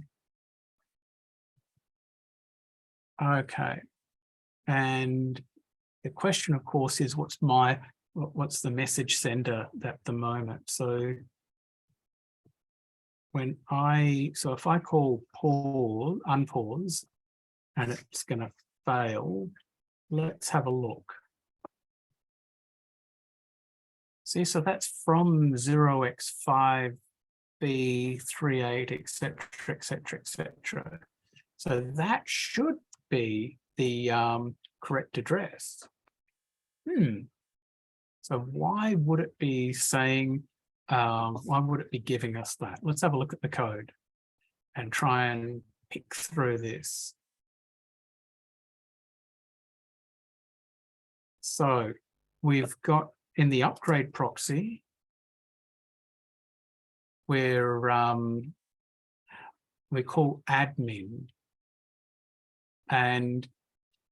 Okay. And the question, of course, is what's the message sender at the moment? So if I call unpause, and it's going to fail, let's have a look. See, so that's from 0x5b38, etc., etc., etc. So that should be the correct address. So why would it be saying, why would it be giving us that? Let's have a look at the code and try and pick through this. So we've got in the upgrade proxy, we're we call admin. And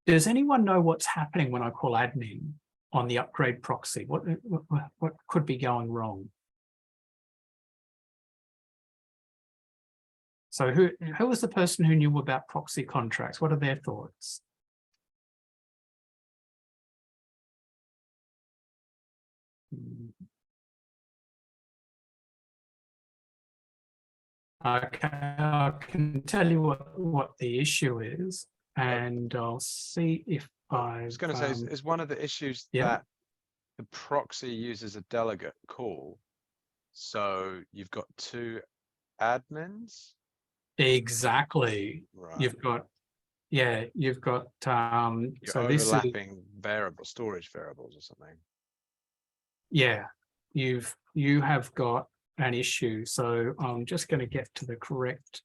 does anyone know what's happening when I call admin on the upgrade proxy? What could be going wrong? So who was the person who knew about proxy contracts? What are their thoughts? Okay, I can tell you what the issue is, and I'll see if I was going to say, is one of the issues yeah. that the proxy uses a delegate call. So you've got two admins. Exactly. Right. You've got You're so this is overlapping storage variables or something. yeah, you have got an issue. So I'm just going to get to the correct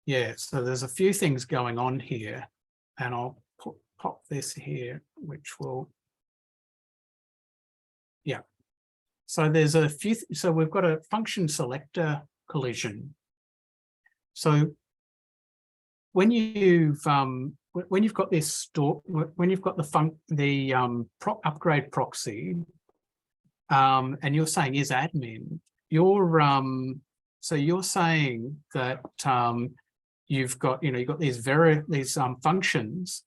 yeah, so there's a few things going on here, and I'll pop this here, which will, yeah. So there's a few, so we've got a function selector collision. So when you've got this when you've got the upgrade proxy, and you're saying is admin, so you're saying that you've got these functions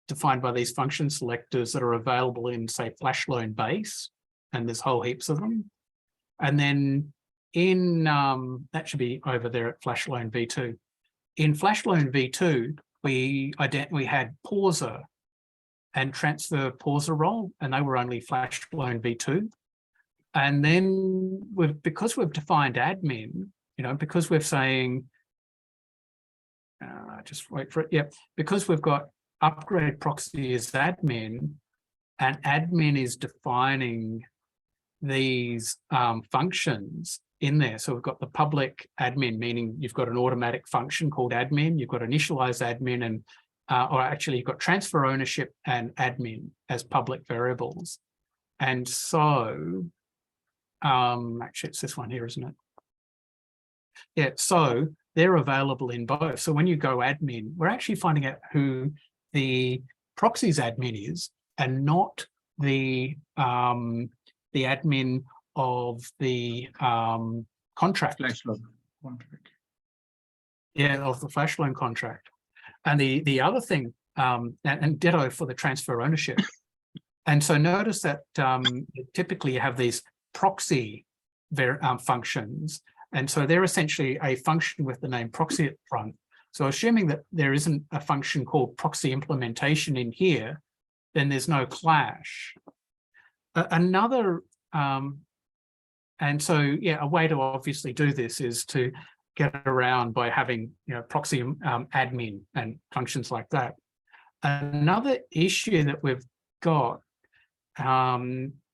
defined by these function selectors that are available in, say, Flashloan base, and there's whole heaps of them. And then in that should be over there at Flashloan v2. In Flashloan v2, we had pauser and transfer pauser role, and they were only Flashloan v2. And then because we've defined admin, because we're saying, just wait for it. Yep, because we've got upgrade proxy as admin, and admin is defining these functions in there. So we've got the public admin, meaning you've got an automatic function called admin, you've got initialize admin, and or actually you've got transfer ownership and admin as public variables. And so actually it's this one here, isn't it? Yeah, so they're available in both. So when you go admin, we're actually finding out who the proxy's admin is, and not the admin of the contract. Flashloan contract. Yeah, of the Flashloan contract. And the other thing, and ditto for the transfer ownership. And so notice that typically you have these proxy functions. And so they're essentially a function with the name proxy at the front. So assuming that there isn't a function called proxy implementation in here, then there's no clash. Another, and so, yeah, a way to obviously do this is to get around by having, proxy admin and functions like that. Another issue that we've got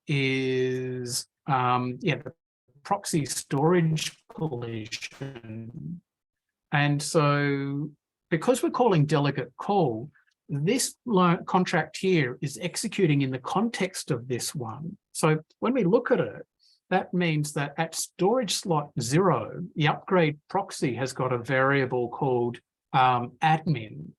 is, the proxy storage collision. And so because we're calling delegate call, this contract here is executing in the context of this one. So when we look at it, that means that at storage slot 0, the upgrade proxy has got a variable called admin.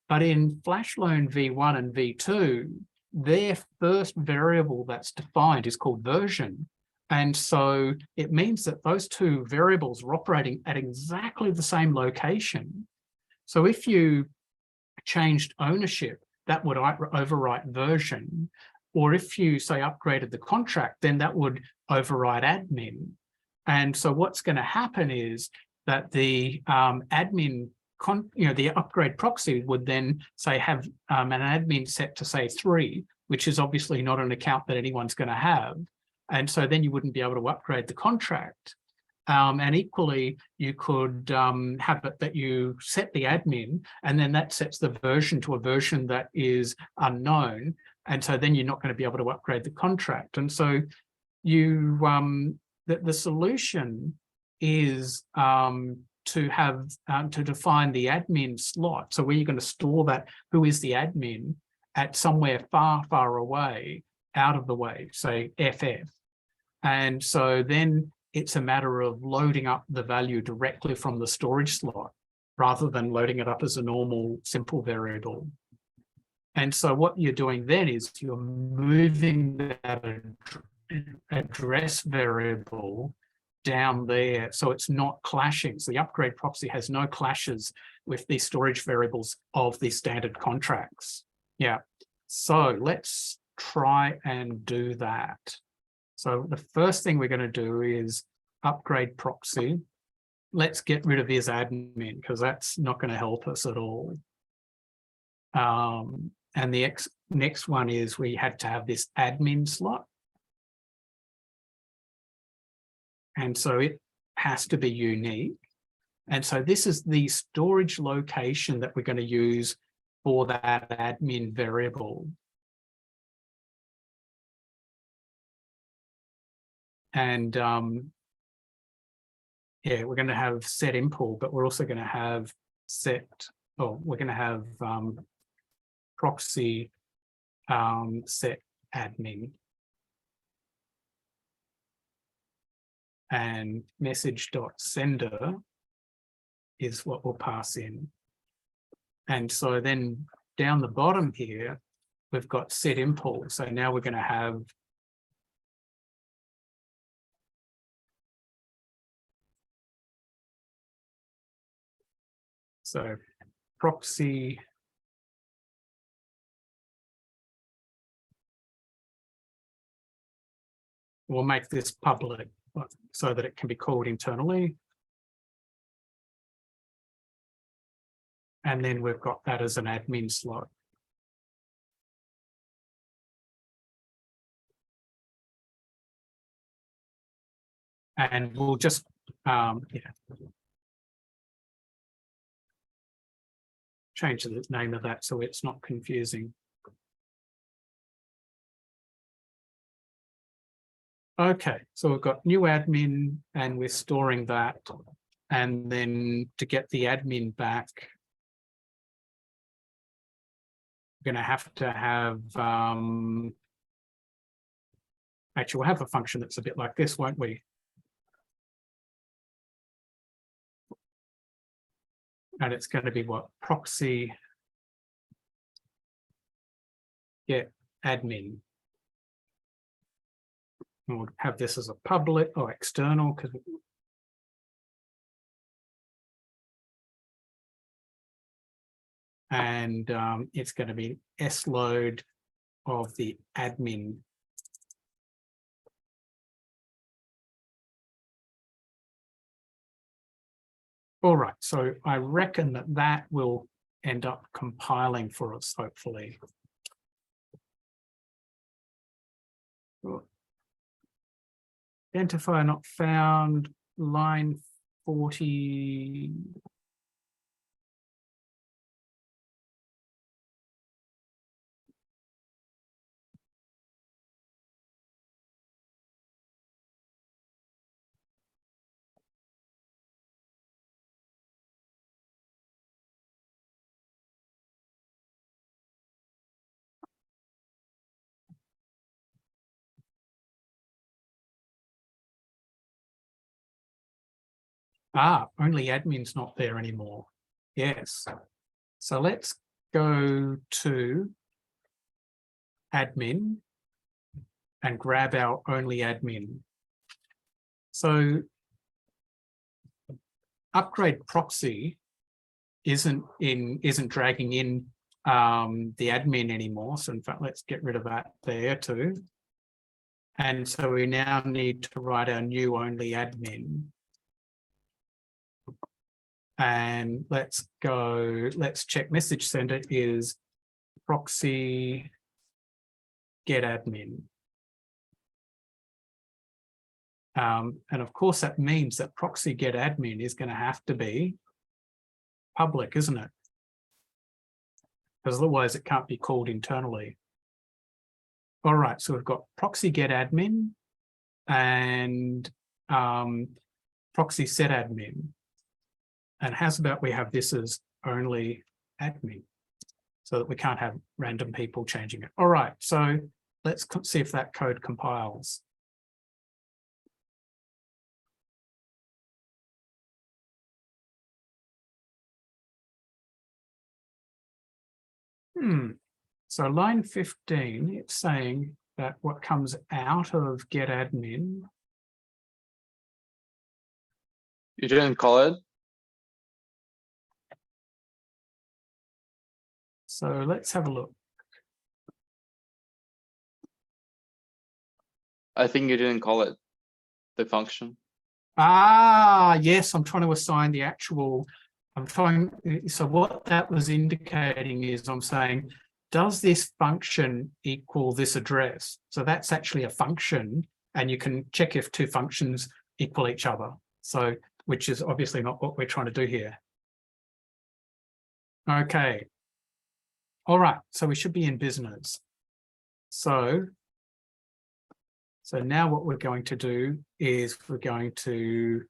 But in Flashloan v1 and v2, their first variable that's defined is called version. And so it means that those two variables are operating at exactly the same location. So if you changed ownership, that would overwrite version. Or if you say upgraded the contract, then that would override admin. And so what's going to happen is that the admin, the upgrade proxy would then say have an admin set to say 3, which is obviously not an account that anyone's going to have. And so then you wouldn't be able to upgrade the contract. And equally, you could have it that you set the admin, and then that sets the version to a version that is unknown. And so then you're not going to be able to upgrade the contract. And so you, the solution is to have to define the admin slot. So where you're going to store that, who is the admin, at somewhere far, far away, out of the way, say FF. And so then it's a matter of loading up the value directly from the storage slot rather than loading it up as a normal simple variable. And so what you're doing then is you're moving that address variable down there so it's not clashing. So the upgrade proxy has no clashes with the storage variables of the standard contracts. Yeah, so let's try and do that. So the first thing we're going to do is upgrade proxy. Let's get rid of his admin because that's not going to help us at all. And the next one is we had to have this admin slot. And so it has to be unique. And so this is the storage location that we're going to use for that admin variable. And yeah, we're going to have set import, but we're also going to have set, oh, we're going to have proxy set admin. And message.sender is what we'll pass in. And so then down the bottom here, we've got set import. So now we're going to have so proxy we'll make this public so that it can be called internally. And then we've got that as an admin slot. And we'll just, change the name of that so it's not confusing. Okay, so we've got new admin and we're storing that. And then to get the admin back, we're going to have, actually we'll have a function that's a bit like this, won't we? And it's going to be what? Proxy get admin. And we'll have this as a public or external because and it's going to be sload of the admin. All right, so I reckon that that will end up compiling for us, hopefully. Identifier not found, line 40. Ah, only admin's not there anymore. Yes. So let's go to admin and grab our only admin. So upgrade proxy isn't dragging in the admin anymore. So in fact, let's get rid of that there too. And so we now need to write our new only admin. And let's check message sender is proxy get admin. And of course, that means that proxy get admin is going to have to be public, isn't it? Because otherwise it can't be called internally. All right, so we've got proxy get admin and proxy set admin. And how's about we have this as only admin so that we can't have random people changing it. All right, so let's see if that code compiles. So line 15, it's saying that what comes out of get admin. You didn't call it? So let's have a look. I think you didn't call it, the function. Ah, yes, I'm trying to assign the actual, so what that was indicating is I'm saying, does this function equal this address? So that's actually a function, and you can check if two functions equal each other. So, which is obviously not what we're trying to do here. Okay. All right, so we should be in business. So now what we're going to do is we're going to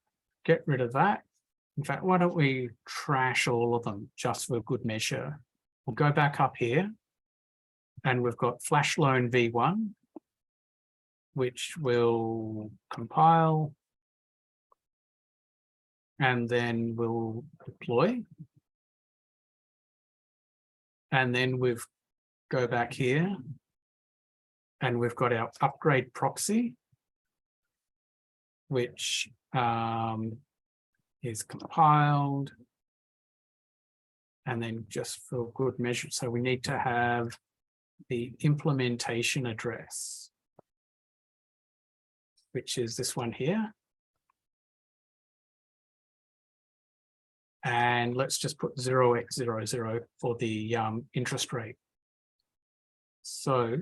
get rid of that. In fact, why don't we trash all of them just for good measure? We'll go back up here and we've got Flashloan v1, which will compile and then we'll deploy. And then we've go back here and we've got our upgrade proxy, which is compiled. And then just for good measure, so we need to have the implementation address, which is this one here. And let's just put 0x00 for the interest rate. So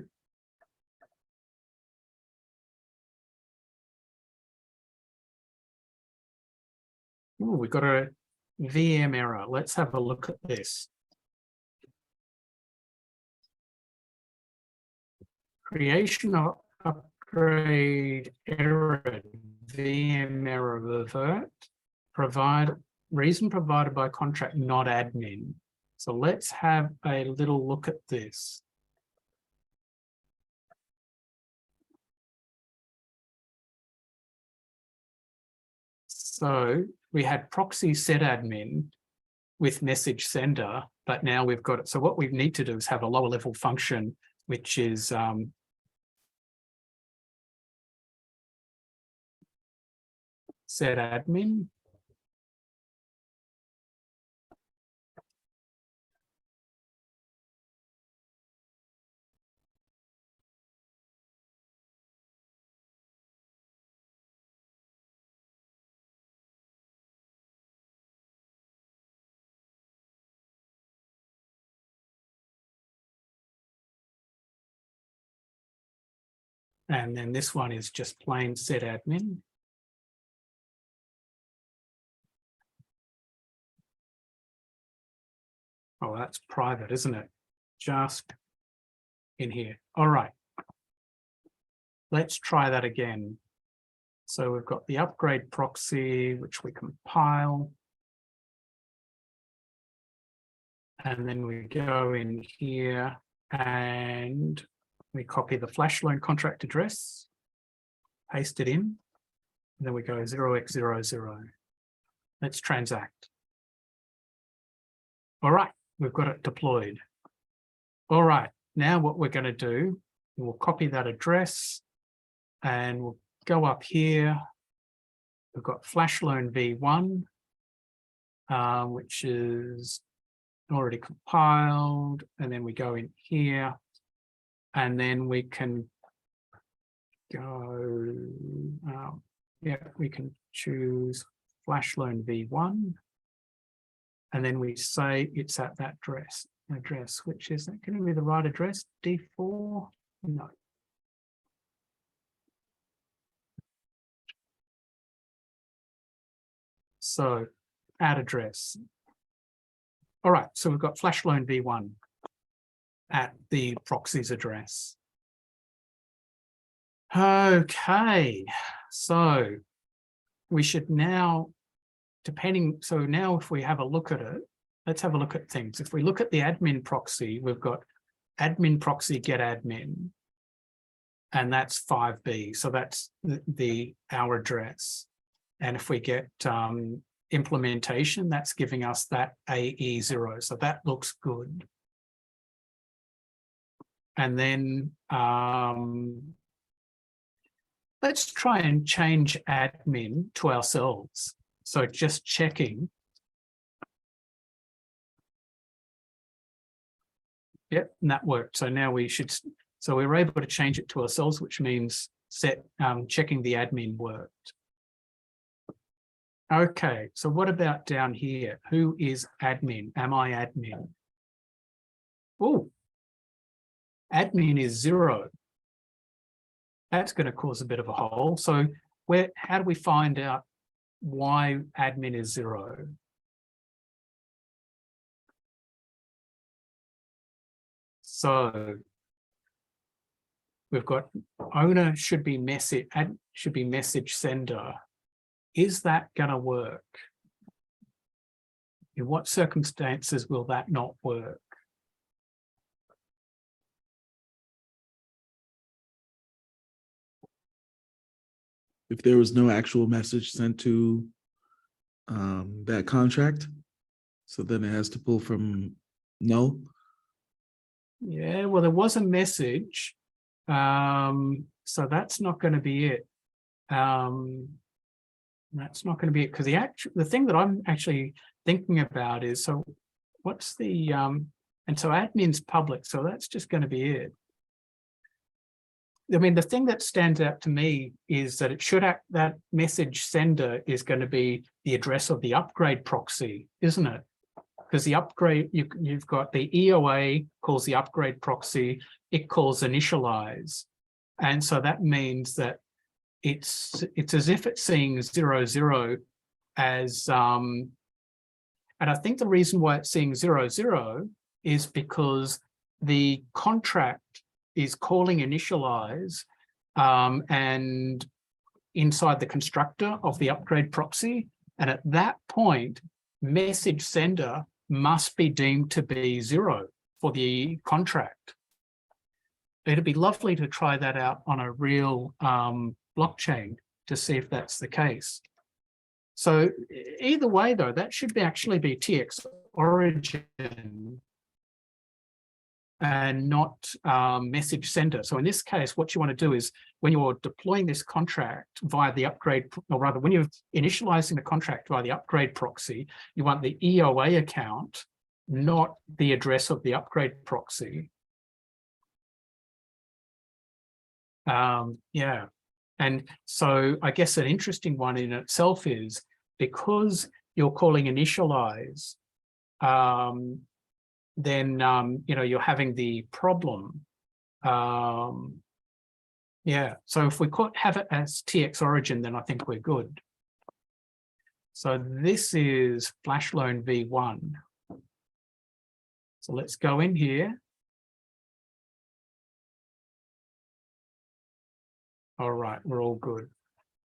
we've got a VM error. Let's have a look at this. Creation of upgrade error, VM error revert, reason provided by contract, not admin. So let's have a little look at this. So we had proxy set admin with message sender, but now we've got it. So what we need to do is have a lower level function, which is set admin. And then this one is just plain set admin. Oh, that's private, isn't it? Just in here. All right. Let's try that again. So we've got the upgrade proxy, which we compile. And then we go in here and we copy the Flashloan contract address, paste it in, and then we go 0x00. Let's transact. All right, we've got it deployed. All right, now what we're going to do, we'll copy that address and we'll go up here. We've got Flashloan v1, which is already compiled, and then we go in here and then we can go, we can choose Flashloan v1 and then we say it's at that address, which is that going to be the right address, D4? No. So add address. All right, so we've got Flashloan v1 at the proxy's address. Okay, so we should now depending, so now if we have a look at it, let's have a look at things. If we look at the admin proxy, we've got admin proxy get admin, and that's 5B. So that's our address. And if we get implementation, that's giving us that AE0. So that looks good. And then let's try and change admin to ourselves. So just checking. Yep, and that worked. So now we should, so we were able to change it to ourselves, which means checking the admin worked. Okay, so what about down here? Who is admin? Am I admin? Oh, admin is 0. That's going to cause a bit of a hole. So how do we find out why admin is 0? So we've got owner should be message sender. Is that going to work? In what circumstances will that not work? If there was no actual message sent to that contract, so then it has to pull from no. Yeah, well, there was a message, so that's not going to be it. That's not going to be it, because the thing that I'm actually thinking about is, so what's the and so admin's public, so that's just going to be it. I mean, the thing that stands out to me is that it should act, that message sender is going to be the address of the upgrade proxy, isn't it? Because the upgrade, you've got the EOA calls the upgrade proxy, it calls initialize. And so that means that it's as if it's seeing 00 as, and I think the reason why it's seeing 00 is because the contract is calling initialize and inside the constructor of the upgrade proxy. And at that point, message sender must be deemed to be 0 for the contract. It'd be lovely to try that out on a real blockchain to see if that's the case. So either way, though, that should actually be TX origin and not message sender. So in this case, what you want to do is when you're deploying this contract via the upgrade, or rather when you're initializing the contract via the upgrade proxy, you want the EOA account, not the address of the upgrade proxy. Yeah. And so I guess an interesting one in itself is because you're calling initialize, then you know, you're having the problem. Yeah, so if we could have it as TX origin, then I think we're good. So this is Flashloan V1. So let's go in here. All right, we're all good.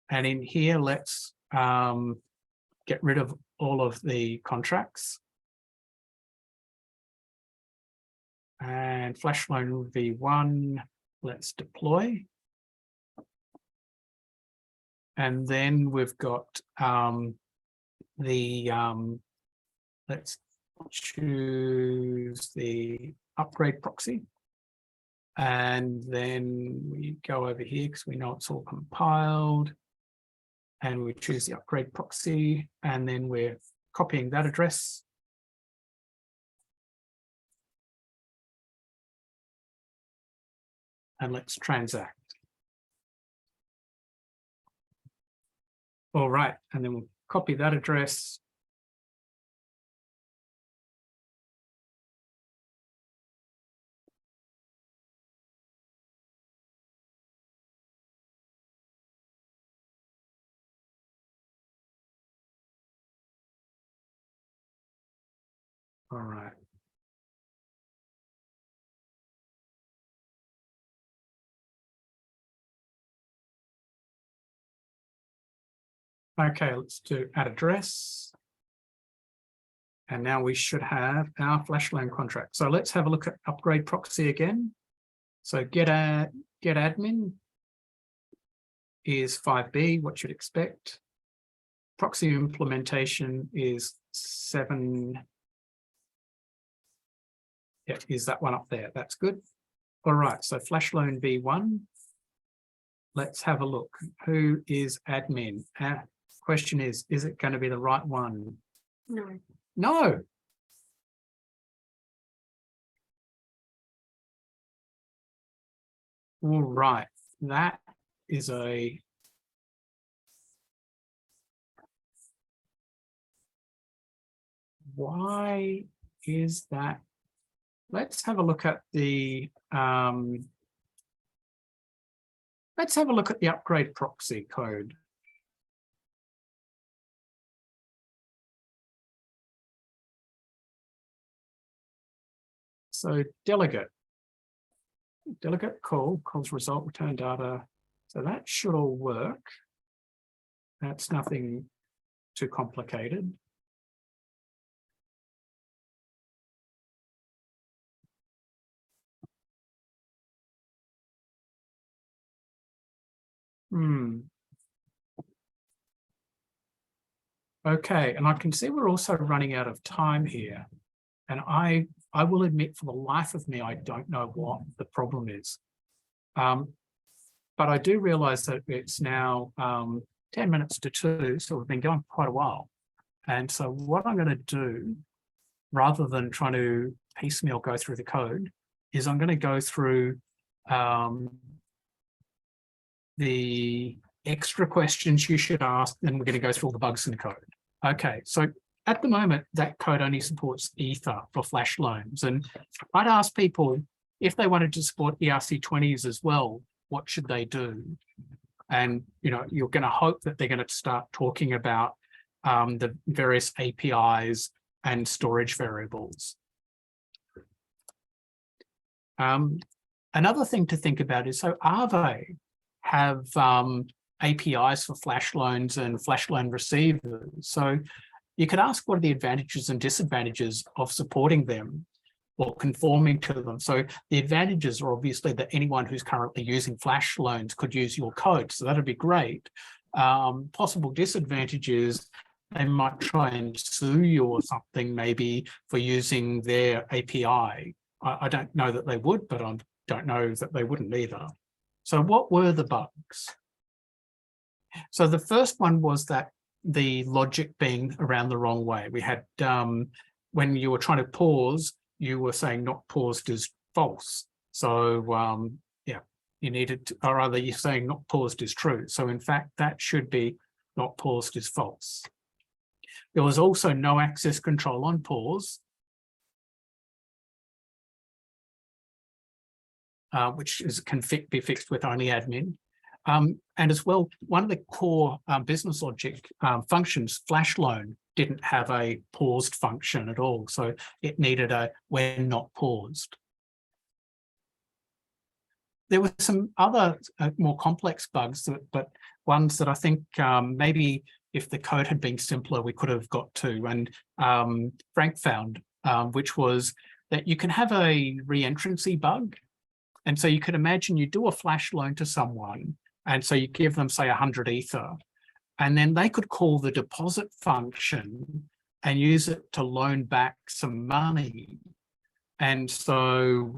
And in here, let's get rid of all of the contracts. And Flashloan V1, let's deploy. And then we've got let's choose the upgrade proxy. And then we go over here because we know it's all compiled. And we choose the upgrade proxy. And then we're copying that address. And let's transact. All right, and then we'll copy that address. All right. Okay, let's do add address. And now we should have our Flashloan contract. So let's have a look at upgrade proxy again. So get admin is 5B, what you'd expect. Proxy implementation is 7. Yeah, is that one up there? That's good. All right, so Flashloan V1. Let's have a look. Who is admin? Question is it going to be the right one? No. No. All right, that is a why is that? Let's have a look at the upgrade proxy code. So delegate call, calls result, return data. So that should all work. That's nothing too complicated. Okay, and I can see we're also running out of time here. And I will admit, for the life of me, I don't know what the problem is. But I do realize that it's now 10 minutes to 2, so we've been going quite a while. And so what I'm going to do, rather than trying to piecemeal go through the code, is I'm going to go through the extra questions you should ask, then we're going to go through all the bugs in the code. Okay, so at the moment, that code only supports Ether for flash loans. And I'd ask people if they wanted to support ERC20s as well, what should they do? And you're going to hope that they're going to start talking about the various APIs and storage variables. Another thing to think about is, so Aave have APIs for flash loans and flash loan receivers. So you could ask what are the advantages and disadvantages of supporting them or conforming to them. So the advantages are obviously that anyone who's currently using flash loans could use your code. So that'd be great. Possible disadvantages, they might try and sue you or something maybe for using their API. I don't know that they would, but I don't know that they wouldn't either. So what were the bugs? So the first one was that the logic being around the wrong way. We had, when you were trying to pause, you were saying not paused is false. So yeah, you needed to, or rather you're saying not paused is true. So in fact, that should be not paused is false. There was also no access control on pause, which can be fixed with only admin. And as well, one of the core business logic functions, Flashloan, didn't have a paused function at all. So it needed a when not paused. There were some other more complex bugs, but ones that I think maybe if the code had been simpler, we could have got to. And Frank found, which was that you can have a reentrancy bug. And so you could imagine you do a flash loan to someone, and so you give them, say, 100 Ether, and then they could call the deposit function and use it to loan back some money. And so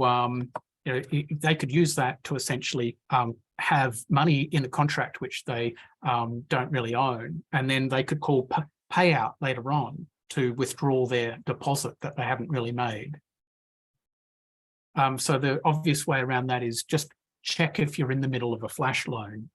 they could use that to essentially have money in the contract, which they don't really own. And then they could call payout later on to withdraw their deposit that they haven't really made. So the obvious way around that is just check if you're in the middle of a flash loan.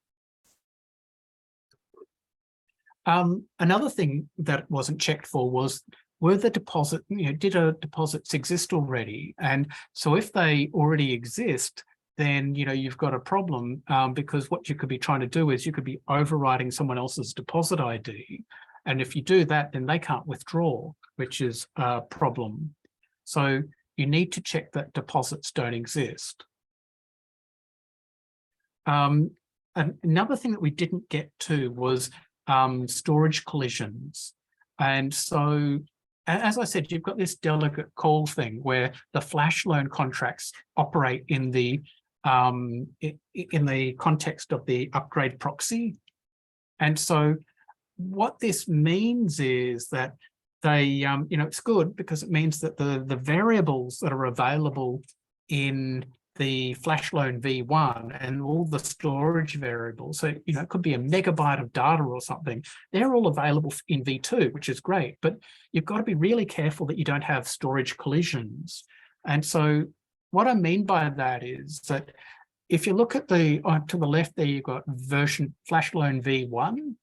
Another thing that wasn't checked for was, were the deposit, did deposits exist already? And so if they already exist, then you've got a problem, because what you could be trying to do is you could be overriding someone else's deposit ID. And if you do that, then they can't withdraw, which is a problem. So you need to check that deposits don't exist. Another thing that we didn't get to was storage collisions. And so, as I said, you've got this delegate call thing where the Flashloan contracts operate in the context of the upgrade proxy. And so what this means is that they, it's good because it means that the variables that are available in the Flashloan v1 and all the storage variables, so, it could be a megabyte of data or something, they're all available in v2, which is great, but you've got to be really careful that you don't have storage collisions. And so what I mean by that is that if you look at to the left there, you've got version Flashloan v1,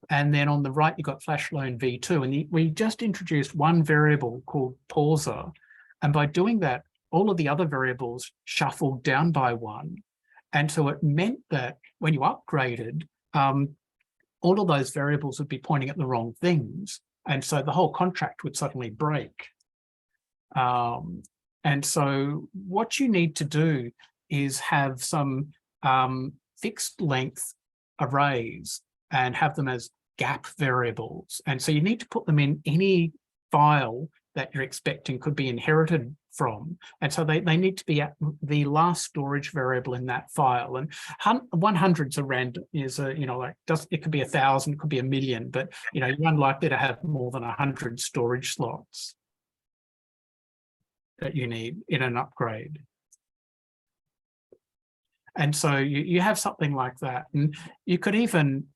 and then on the right, you've got Flashloan v2, and we just introduced one variable called pauser. And by doing that, all of the other variables shuffled down by one. And so it meant that when you upgraded, all of those variables would be pointing at the wrong things. And so the whole contract would suddenly break. And so what you need to do is have some fixed length arrays and have them as gap variables. And so you need to put them in any file that you're expecting could be inherited from. And so they need to be at the last storage variable in that file. And 100's a random, is a, it could be 1,000, it could be 1,000,000, but you're unlikely to have more than 100 storage slots that you need in an upgrade. And so you have something like that. And you could even,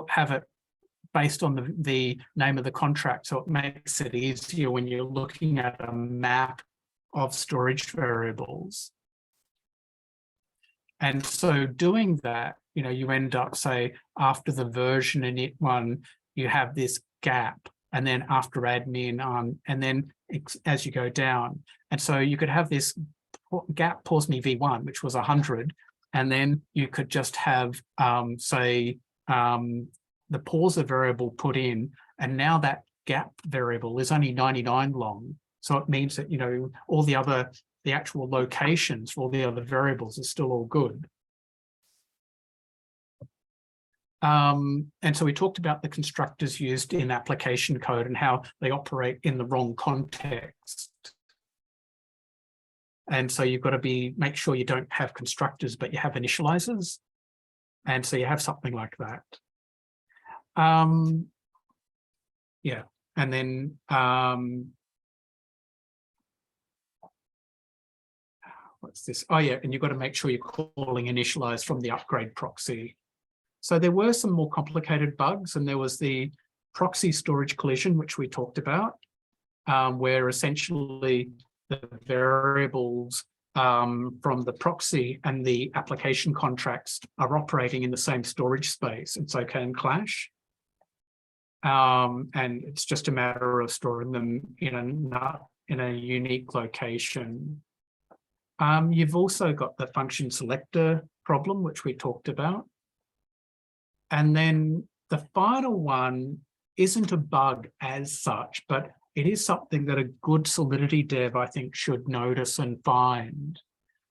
have it based on the name of the contract. So it makes it easier when you're looking at a map of storage variables. And so doing that, you end up, say, after the version init one, you have this gap, and then after admin, and then as you go down. And so you could have this gap pause me v1, which was 100, and then you could just have, say, the pauser variable put in, and now that gap variable is only 99 long. So it means that, all the actual locations for all the other variables are still all good. And so we talked about the constructors used in application code and how they operate in the wrong context. And so you've got to make sure you don't have constructors, but you have initializers. And so you have something like that. Yeah, and then what's this? Oh yeah, and you've got to make sure you're calling initialize from the upgrade proxy. So there were some more complicated bugs, and there was the proxy storage collision, which we talked about, where essentially the variables from the proxy and the application contracts are operating in the same storage space, and so can clash. And it's just a matter of storing them in a unique location. You've also got the function selector problem, which we talked about. And then the final one isn't a bug as such, but it is something that a good Solidity dev, I think, should notice and find.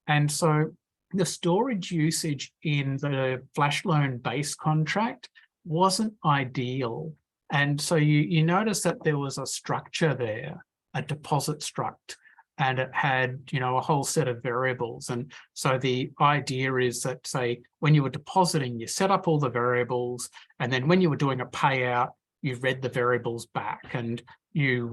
And so the storage usage in the Flashloan base contract wasn't ideal. And so you notice that there was a structure there, a deposit struct, and it had, a whole set of variables. And so the idea is that, say, when you were depositing, you set up all the variables, and then when you were doing a payout, you read the variables back, and you,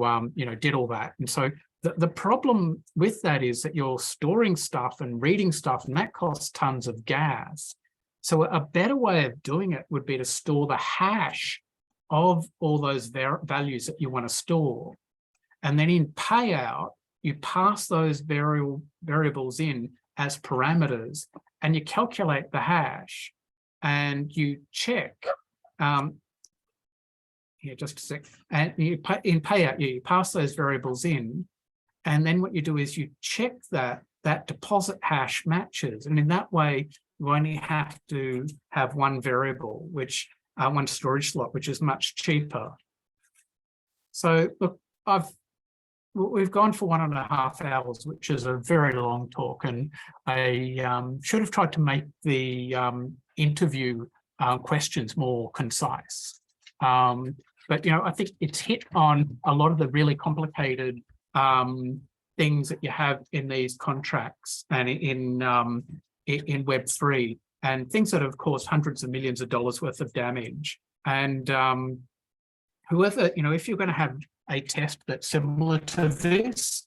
did all that. And so the problem with that is that you're storing stuff and reading stuff, and that costs tons of gas. So a better way of doing it would be to store the hash of all those values that you want to store. And then in payout, you pass those variables in as parameters, and you calculate the hash, and you check. Just a sec. And in payout, you pass those variables in, and then what you do is you check that deposit hash matches, and in that way, you only have to have one variable, which one storage slot, which is much cheaper. So look, we've gone for 1.5 hours, which is a very long talk, and I should have tried to make the interview questions more concise. But, you know, I think it's hit on a lot of the really complicated things that you have in these contracts and in Web3, and things that have caused hundreds of millions of dollars worth of damage. And whoever, you know, if you're going to have a test that's similar to this,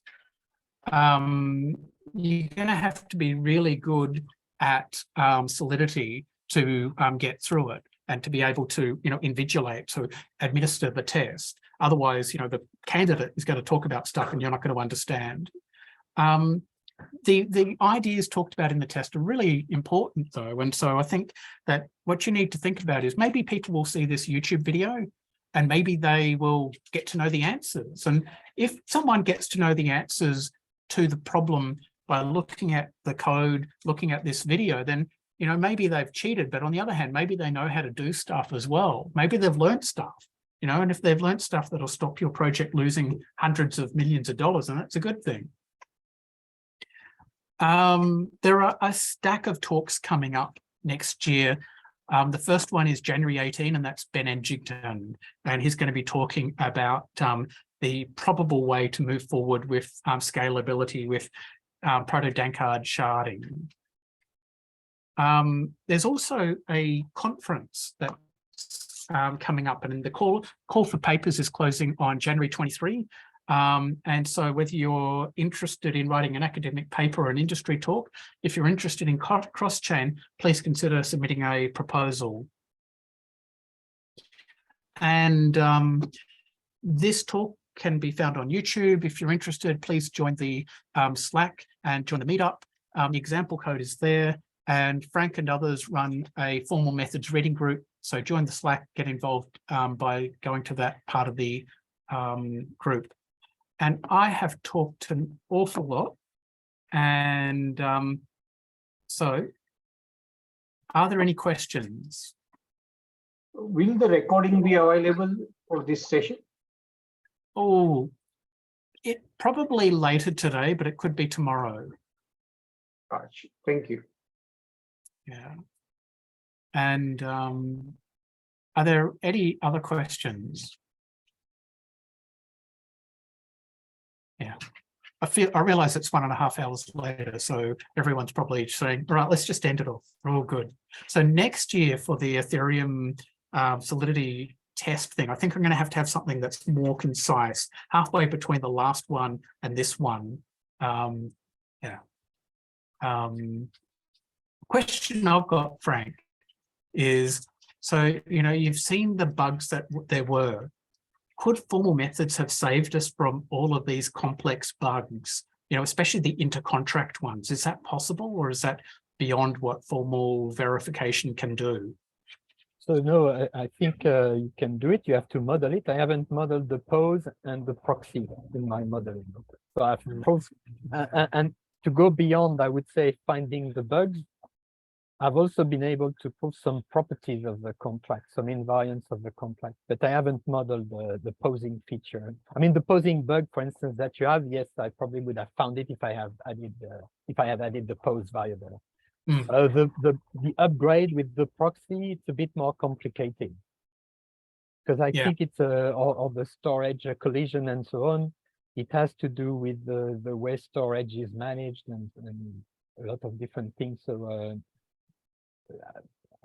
you're going to have to be really good at Solidity to get through it and to be able to, you know, invigilate, to administer the test. Otherwise, you know, the candidate is going to talk about stuff and you're not going to understand. The ideas talked about in the test are really important, though. And so I think that what you need to think about is maybe people will see this YouTube video and maybe they will get to know the answers. And if someone gets to know the answers to the problem by looking at the code, looking at this video, then, you know, maybe they've cheated, but on the other hand, maybe they know how to do stuff as well. Maybe they've learned stuff, you know, and if they've learned stuff that'll stop your project losing hundreds of millions of dollars, then that's a good thing. There are a stack of talks coming up next year. The first one is January 18, and that's Ben Edgington, and he's going to be talking about the probable way to move forward with scalability with proto-Dankard sharding. There's also a conference that's coming up, and the call for papers is closing on January 23. And so whether you're interested in writing an academic paper or an industry talk, if you're interested in cross-chain, please consider submitting a proposal. And this talk can be found on YouTube. If you're interested, please join the Slack and join the meetup. The example code is there, and Frank and others run a formal methods reading group. So join the Slack, get involved by going to that part of the group. And I have talked an awful lot. And so are there any questions? Will the recording be available for this session? Oh, it probably later today, but it could be tomorrow. Gotcha. Thank you. Yeah. And are there any other questions? Yeah, I realize it's 1.5 hours later, so everyone's probably saying, all right, let's just end it off. We're all good. So next year for the Ethereum Solidity test thing, I think I'm going to have something that's more concise, halfway between the last one and this one. Question I've got, Frank, is, so, you know, you've seen the bugs that there were. Could formal methods have saved us from all of these complex bugs, you know, especially the intercontract ones? Is that possible, or is that beyond what formal verification can do? So no, I think you can do it. You have to model it. I haven't modeled the pose and the proxy in my modeling. So I've proved, and to go beyond, I would say, finding the bugs, I've also been able to prove some properties of the contract, some invariants of the contract, but I haven't modeled the posing feature. I mean, the posing bug, for instance, that you have, yes, I probably would have found it if I have added the pose variable. The upgrade with the proxy, it's a bit more complicated, because I think it's all the storage collision and so on. It has to do with the way storage is managed and a lot of different things. So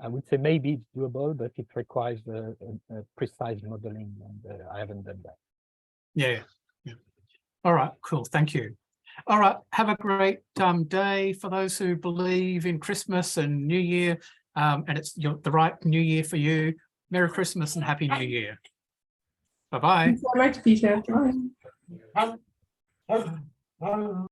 I would say maybe it's doable, but it requires a precise modeling, and I haven't done that. Yeah. All right, cool. Thank you. All right, have a great day for those who believe in Christmas and New Year, and it's the right New Year for you. Merry Christmas and Happy New Year. Bye-bye. Thanks so much, Peter. Bye.